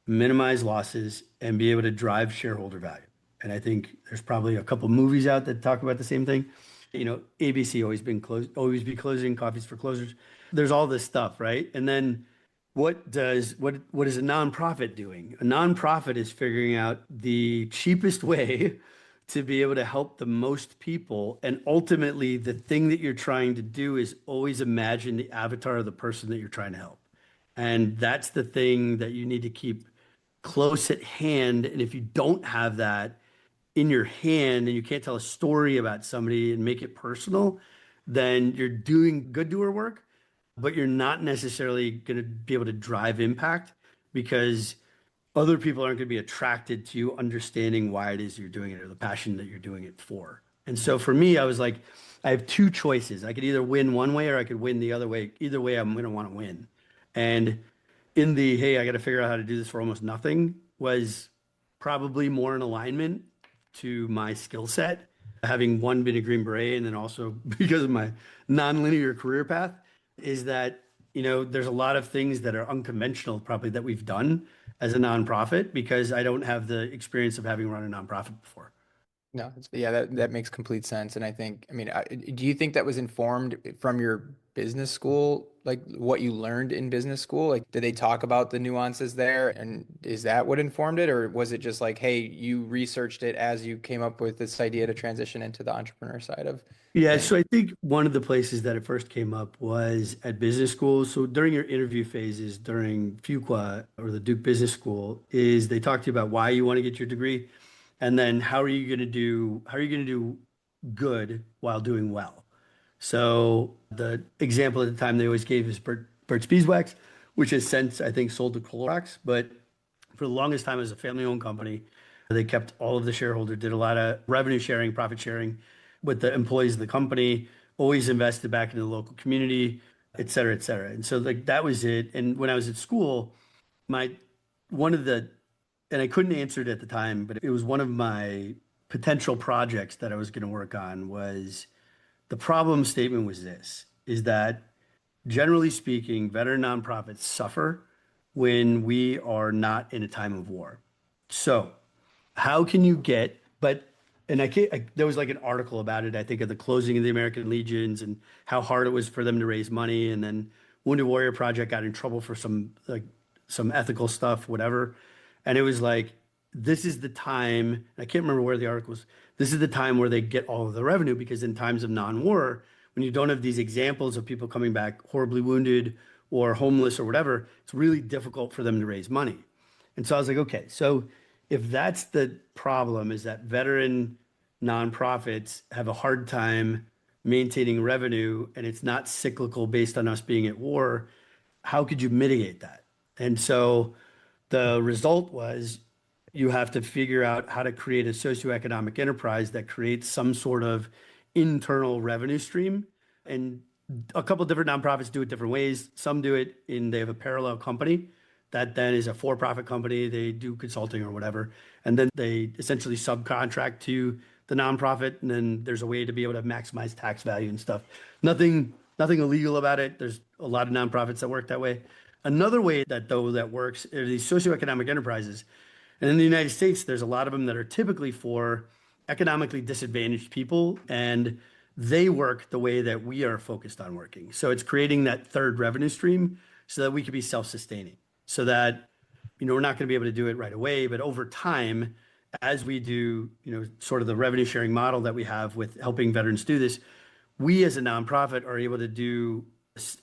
[SPEAKER 2] minimize losses, and be able to drive shareholder value. And I think there's probably a couple movies out that talk about the same thing. ABC always been closed, always be closing, coffees for closers. There's all this stuff, right? And then what is a nonprofit doing? A nonprofit is figuring out the cheapest way to be able to help the most people. And ultimately, the thing that you're trying to do is always imagine the avatar of the person that you're trying to help. And that's the thing that you need to keep close at hand. And if you don't have that in your hand and you can't tell a story about somebody and make it personal, then you're doing good doer work, but you're not necessarily going to be able to drive impact because other people aren't going to be attracted to you understanding why it is you're doing it or the passion that you're doing it for. And so for me, I was like, I have two choices. I could either win one way or I could win the other way. Either way, I'm going to want to win. And in the, hey, I got to figure out how to do this for almost nothing was probably more in alignment to my skill set, having one been a Green Beret and then also because of my nonlinear career path is that, there's a lot of things that are unconventional probably that we've done as a nonprofit because I don't have the experience of having run a nonprofit before.
[SPEAKER 3] No, yeah, that makes complete sense. And I think, I mean, do you think that was informed from your business school, like what you learned in business school? Like, did they talk about the nuances there? And is that what informed it? Or was it just like, hey, you researched it as you came up with this idea to transition into the entrepreneur side of
[SPEAKER 2] Yeah,
[SPEAKER 3] things?
[SPEAKER 2] so I think one of the places that it first came up was at business school. So during your interview phases during Fuqua or the Duke Business School, is they talk to you about why you want to get your degree, and then how are you going to do good while doing well. So the example at the time they always gave is Burt's Beeswax, which has since I think sold to Clorox, but for the longest time as a family-owned company. They kept all of the shareholders, did a lot of revenue sharing, profit sharing with the employees of the company, always invested back into the local community, et cetera, et cetera. And so like that was it. And when I was at school, my one of the and I couldn't answer it at the time, but it was one of my potential projects that I was going to work on was the problem statement was this, is that generally speaking, veteran nonprofits suffer when we are not in a time of war. So how can you get, but, and there was like an article about it, I think, of the closing of the American Legions and how hard it was for them to raise money. And then Wounded Warrior Project got in trouble for some ethical stuff, whatever. And it was like, this is the time, I can't remember where the article was. This is the time where they get all of the revenue because in times of non-war, when you don't have these examples of people coming back horribly wounded or homeless or whatever, it's really difficult for them to raise money. And so I was like, okay, so if that's the problem, is that veteran nonprofits have a hard time maintaining revenue and it's not cyclical based on us being at war, how could you mitigate that? And so the result was you have to figure out how to create a socioeconomic enterprise that creates some sort of internal revenue stream. And a couple of different nonprofits do it different ways. Some do it they have a parallel company that then is a for-profit company. They do consulting or whatever. And then they essentially subcontract to the nonprofit. And then there's a way to be able to maximize tax value and stuff. Nothing illegal about it. There's a lot of nonprofits that work that way. Another way that works are these socioeconomic enterprises. And in the United States, there's a lot of them that are typically for economically disadvantaged people, and they work the way that we are focused on working. So it's creating that third revenue stream so that we can be self-sustaining, so that, we're not going to be able to do it right away, but over time, as we do, sort of the revenue sharing model that we have with helping veterans do this, we as a nonprofit are able to do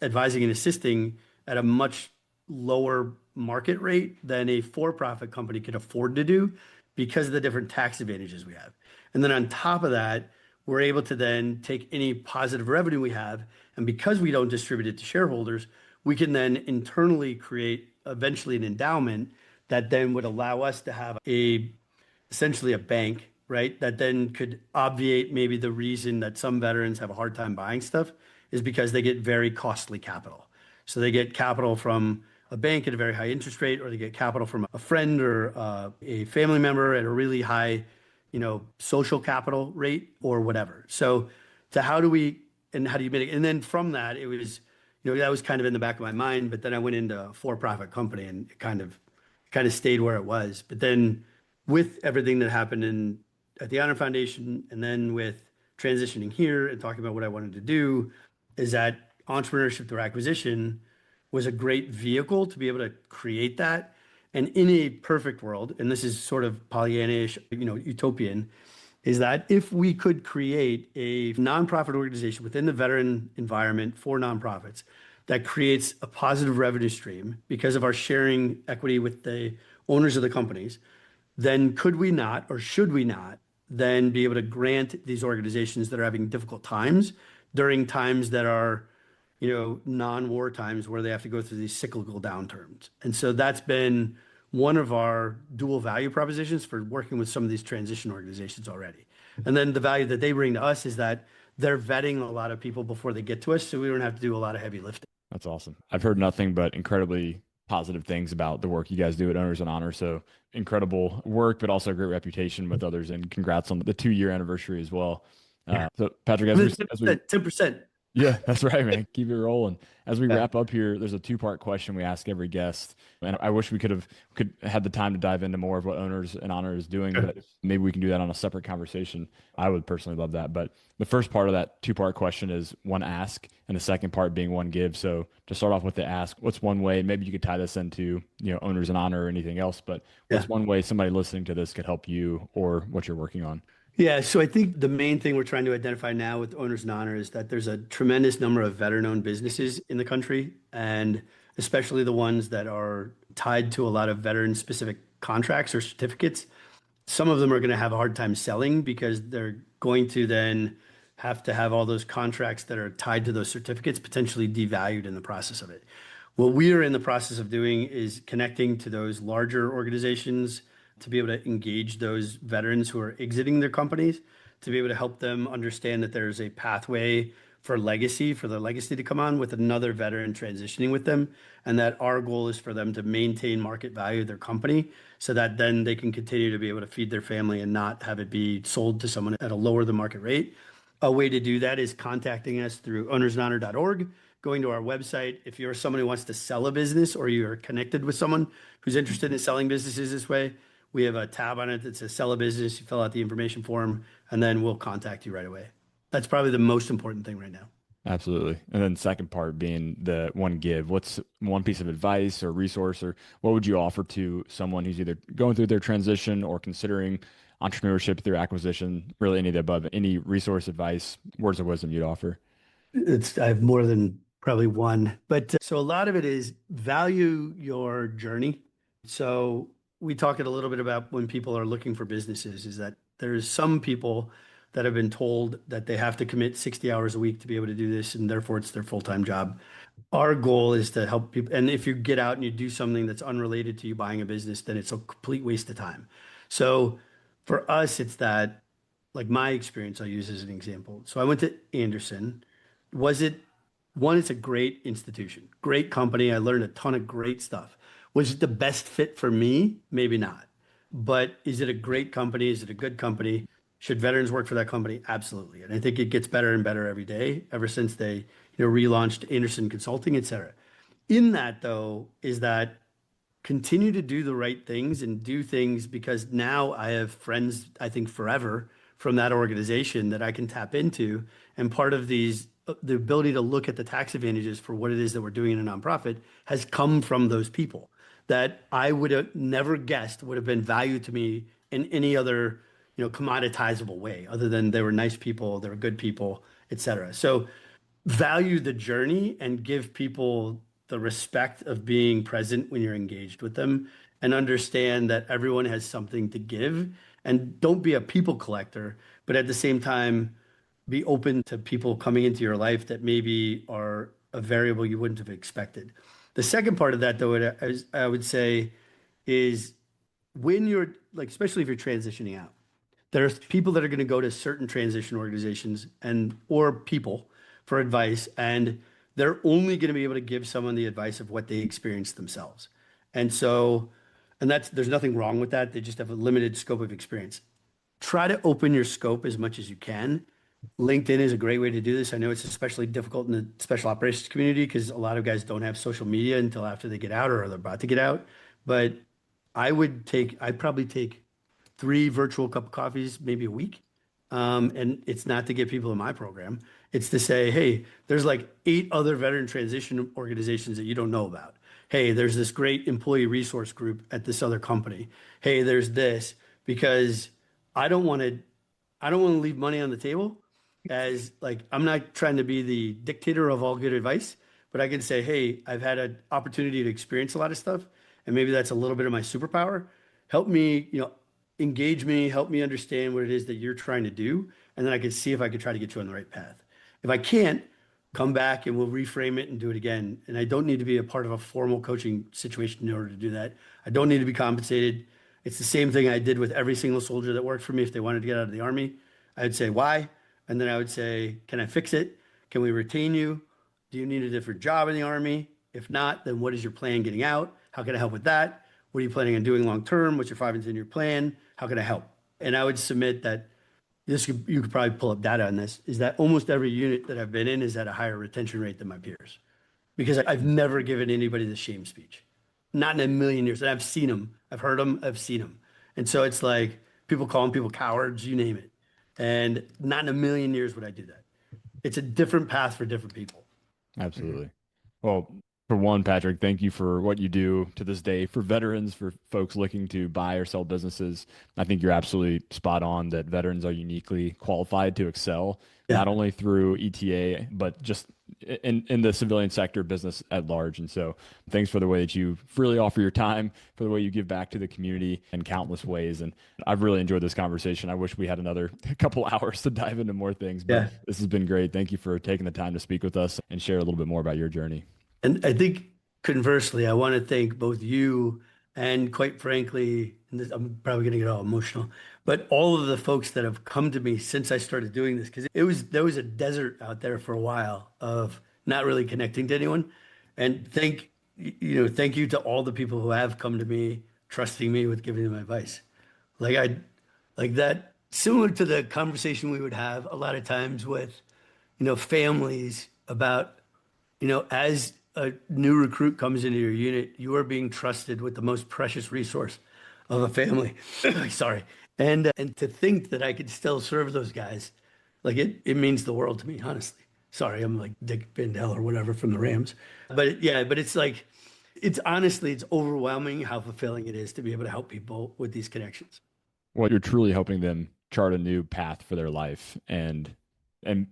[SPEAKER 2] advising and assisting at a much lower market rate than a for-profit company could afford to do because of the different tax advantages we have. And then on top of that, we're able to then take any positive revenue we have, and because we don't distribute it to shareholders, we can then internally create eventually an endowment that then would allow us to have essentially a bank, right? That then could obviate maybe the reason that some veterans have a hard time buying stuff is because they get very costly capital. So they get capital from a bank at a very high interest rate, or they get capital from a friend or a family member at a really high, social capital rate or whatever. So how do you mitigate? And then from that, it was, that was kind of in the back of my mind, but then I went into a for-profit company and it kind of stayed where it was. But then with everything that happened at the Honor Foundation, and then with transitioning here and talking about what I wanted to do, is that entrepreneurship through acquisition was a great vehicle to be able to create that. And in a perfect world, and this is sort of Pollyannish, utopian, is that if we could create a nonprofit organization within the veteran environment for nonprofits that creates a positive revenue stream because of our sharing equity with the owners of the companies, then could we not, or should we not, then be able to grant these organizations that are having difficult times during times that are, non-war times where they have to go through these cyclical downturns? And so that's been one of our dual value propositions for working with some of these transition organizations already. And then the value that they bring to us is that they're vetting a lot of people before they get to us, so we don't have to do a lot of heavy lifting.
[SPEAKER 1] That's awesome. I've heard nothing but incredibly positive things about the work you guys do at Owners and Honor. So incredible work, but also a great reputation with others. And congrats on the 2-year anniversary as well. So Patrick, as we
[SPEAKER 2] 10%.
[SPEAKER 1] Yeah, that's right, man. Keep it rolling. As we wrap up here, there's a two-part question we ask every guest, and I wish we could had the time to dive into more of what Owners and Honor is doing, but maybe we can do that on a separate conversation. I would personally love that. But the first part of that two-part question is one ask, and the second part being one give. So to start off with the ask, what's one way? Maybe you could tie this into Owners and Honor or anything else, but what's one way somebody listening to this could help you or what you're working on?
[SPEAKER 2] Yeah, so I think the main thing we're trying to identify now with Owners and Honor is that there's a tremendous number of veteran-owned businesses in the country, and especially the ones that are tied to a lot of veteran-specific contracts or certificates. Some of them are going to have a hard time selling because they're going to then have to have all those contracts that are tied to those certificates potentially devalued in the process of it. What we are in the process of doing is connecting to those larger organizations to be able to engage those veterans who are exiting their companies, to be able to help them understand that there's a pathway for the legacy to come on with another veteran transitioning with them. And that our goal is for them to maintain market value of their company so that then they can continue to be able to feed their family and not have it be sold to someone at a lower than market rate. A way to do that is contacting us through ownersandhonor.org, going to our website. If you're someone who wants to sell a business or you're connected with someone who's interested in selling businesses this way, we have a tab on it that says sell a business. You fill out the information form, and then we'll contact you right away. That's probably the most important thing right now.
[SPEAKER 1] Absolutely. And then second part being the one give. What's one piece of advice or resource, or what would you offer to someone who's either going through their transition or considering entrepreneurship through acquisition, really any of the above, any resource, advice, words of wisdom you'd offer?
[SPEAKER 2] I have more than probably one, but so a lot of it is value your journey. So we talked a little bit about when people are looking for businesses, is that there's some people that have been told that they have to commit 60 hours a week to be able to do this, and therefore it's their full-time job. Our goal is to help people. And if you get out and you do something that's unrelated to you buying a business, then it's a complete waste of time. So for us, it's that, like my experience, I'll use as an example. So I went to Anderson. Was it one? It's a great institution, great company. I learned a ton of great stuff. Was it the best fit for me? Maybe not. But is it a great company? Is it a good company? Should veterans work for that company? Absolutely. And I think it gets better and better every day, ever since they, relaunched Anderson Consulting, et cetera. In that, though, is that continue to do the right things and do things, because now I have friends, I think forever from that organization that I can tap into. And part of the ability to look at the tax advantages for what it is that we're doing in a nonprofit has come from those people that I would have never guessed would have been value to me in any other, commoditizable way other than they were nice people, they were good people, et cetera. So value the journey and give people the respect of being present when you're engaged with them and understand that everyone has something to give and don't be a people collector, but at the same time, be open to people coming into your life that maybe are a variable you wouldn't have expected. The second part of that, though, I would say is when you're like, especially if you're transitioning out, there's people that are going to go to certain transition organizations and or people for advice, and they're only going to be able to give someone the advice of what they experienced themselves. And so, and that's there's nothing wrong with that. They just have a limited scope of experience. Try to open your scope as much as you can. LinkedIn is a great way to do this. I know it's especially difficult in the special operations community because a lot of guys don't have social media until after they get out or they're about to get out. But I'd probably take 3 virtual cup of coffees maybe a week. And it's not to get people in my program. It's to say, hey, there's like 8 other veteran transition organizations that you don't know about. Hey, there's this great employee resource group at this other company. Hey, there's this because I don't want to I don't want to leave money on the table as like I'm not trying to be the dictator of all good advice, but I can say, hey, I've had an opportunity to experience a lot of stuff, and maybe that's a little bit of my superpower. Help me, engage me, help me understand what it is that you're trying to do, and then I can see if I can try to get you on the right path. If I can't, come back and we'll reframe it and do it again. And I don't need to be a part of a formal coaching situation in order to do that. I don't need to be compensated. It's the same thing I did with every single soldier that worked for me. If they wanted to get out of the Army, I'd say, why? And then I would say, can I fix it? Can we retain you? Do you need a different job in the Army? If not, then what is your plan getting out? How can I help with that? What are you planning on doing long term? What's your 5 and 10 year plan? How can I help? And I would submit that you could probably pull up data on this, is that almost every unit that I've been in is at a higher retention rate than my peers because I've never given anybody the shame speech, not in a million years. And I've seen them, I've heard them, I've seen them. And so it's like people calling people cowards, you name it. And not in a million years would I do that. It's a different path for different people.
[SPEAKER 1] Absolutely. Well, for one, Patrick, thank you for what you do to this day for veterans, for folks looking to buy or sell businesses. I think you're absolutely spot on that veterans are uniquely qualified to excel, not only through ETA, but just in the civilian sector business at large. And so thanks for the way that you freely offer your time, for the way you give back to the community in countless ways. And I've really enjoyed this conversation. I wish we had another couple hours to dive into more things, but this has been great. Thank you for taking the time to speak with us and share a little bit more about your journey.
[SPEAKER 2] And I think conversely, I want to thank both you and quite frankly, and this, I'm probably going to get all emotional, but all of the folks that have come to me since I started doing this, because there was a desert out there for a while of not really connecting to anyone. And thank you to all the people who have come to me, trusting me with giving them advice. Like that, similar to the conversation we would have a lot of times with, families about, as a new recruit comes into your unit, you are being trusted with the most precious resource of a family. Sorry. And to think that I could still serve those guys, like it means the world to me, honestly. Sorry, I'm like Dick Vandell or whatever from the Rams. But it's like, it's honestly, it's overwhelming how fulfilling it is to be able to help people with these connections.
[SPEAKER 1] Well, you're truly helping them chart a new path for their life and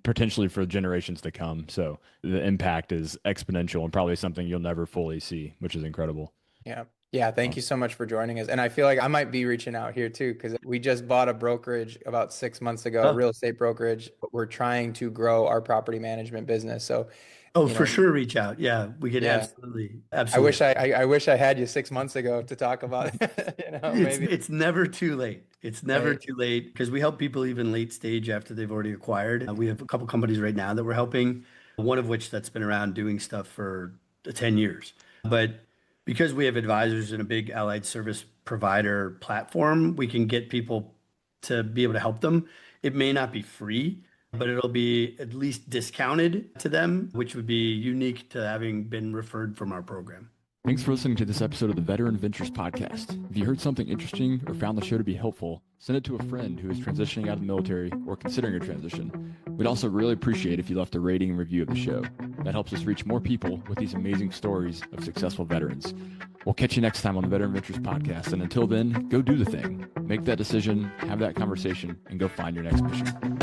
[SPEAKER 1] potentially for generations to come. So the impact is exponential and probably something you'll never fully see, which is incredible.
[SPEAKER 3] Yeah. Yeah. Thank you so much for joining us. And I feel like I might be reaching out here too, because we just bought a brokerage about 6 months ago, a real estate brokerage. But we're trying to grow our property management business. So,
[SPEAKER 2] For sure, reach out. Yeah, we could absolutely.
[SPEAKER 3] I wish I had you 6 months ago to talk about it. Maybe
[SPEAKER 2] it's never too late. It's never too late because we help people even late stage after they've already acquired. We have a couple companies right now that we're helping, one of which that's been around doing stuff for 10 years. But because we have advisors and a big allied service provider platform, we can get people to be able to help them. It may not be free, but it'll be at least discounted to them, which would be unique to having been referred from our program.
[SPEAKER 1] Thanks for listening to this episode of the Veteran Ventures Podcast. If you heard something interesting or found the show to be helpful, send it to a friend who is transitioning out of the military or considering a transition. We'd also really appreciate if you left a rating and review of the show. That helps us reach more people with these amazing stories of successful veterans. We'll catch you next time on the Veteran Ventures Podcast. And until then, go do the thing. Make that decision, have that conversation, and go find your next mission.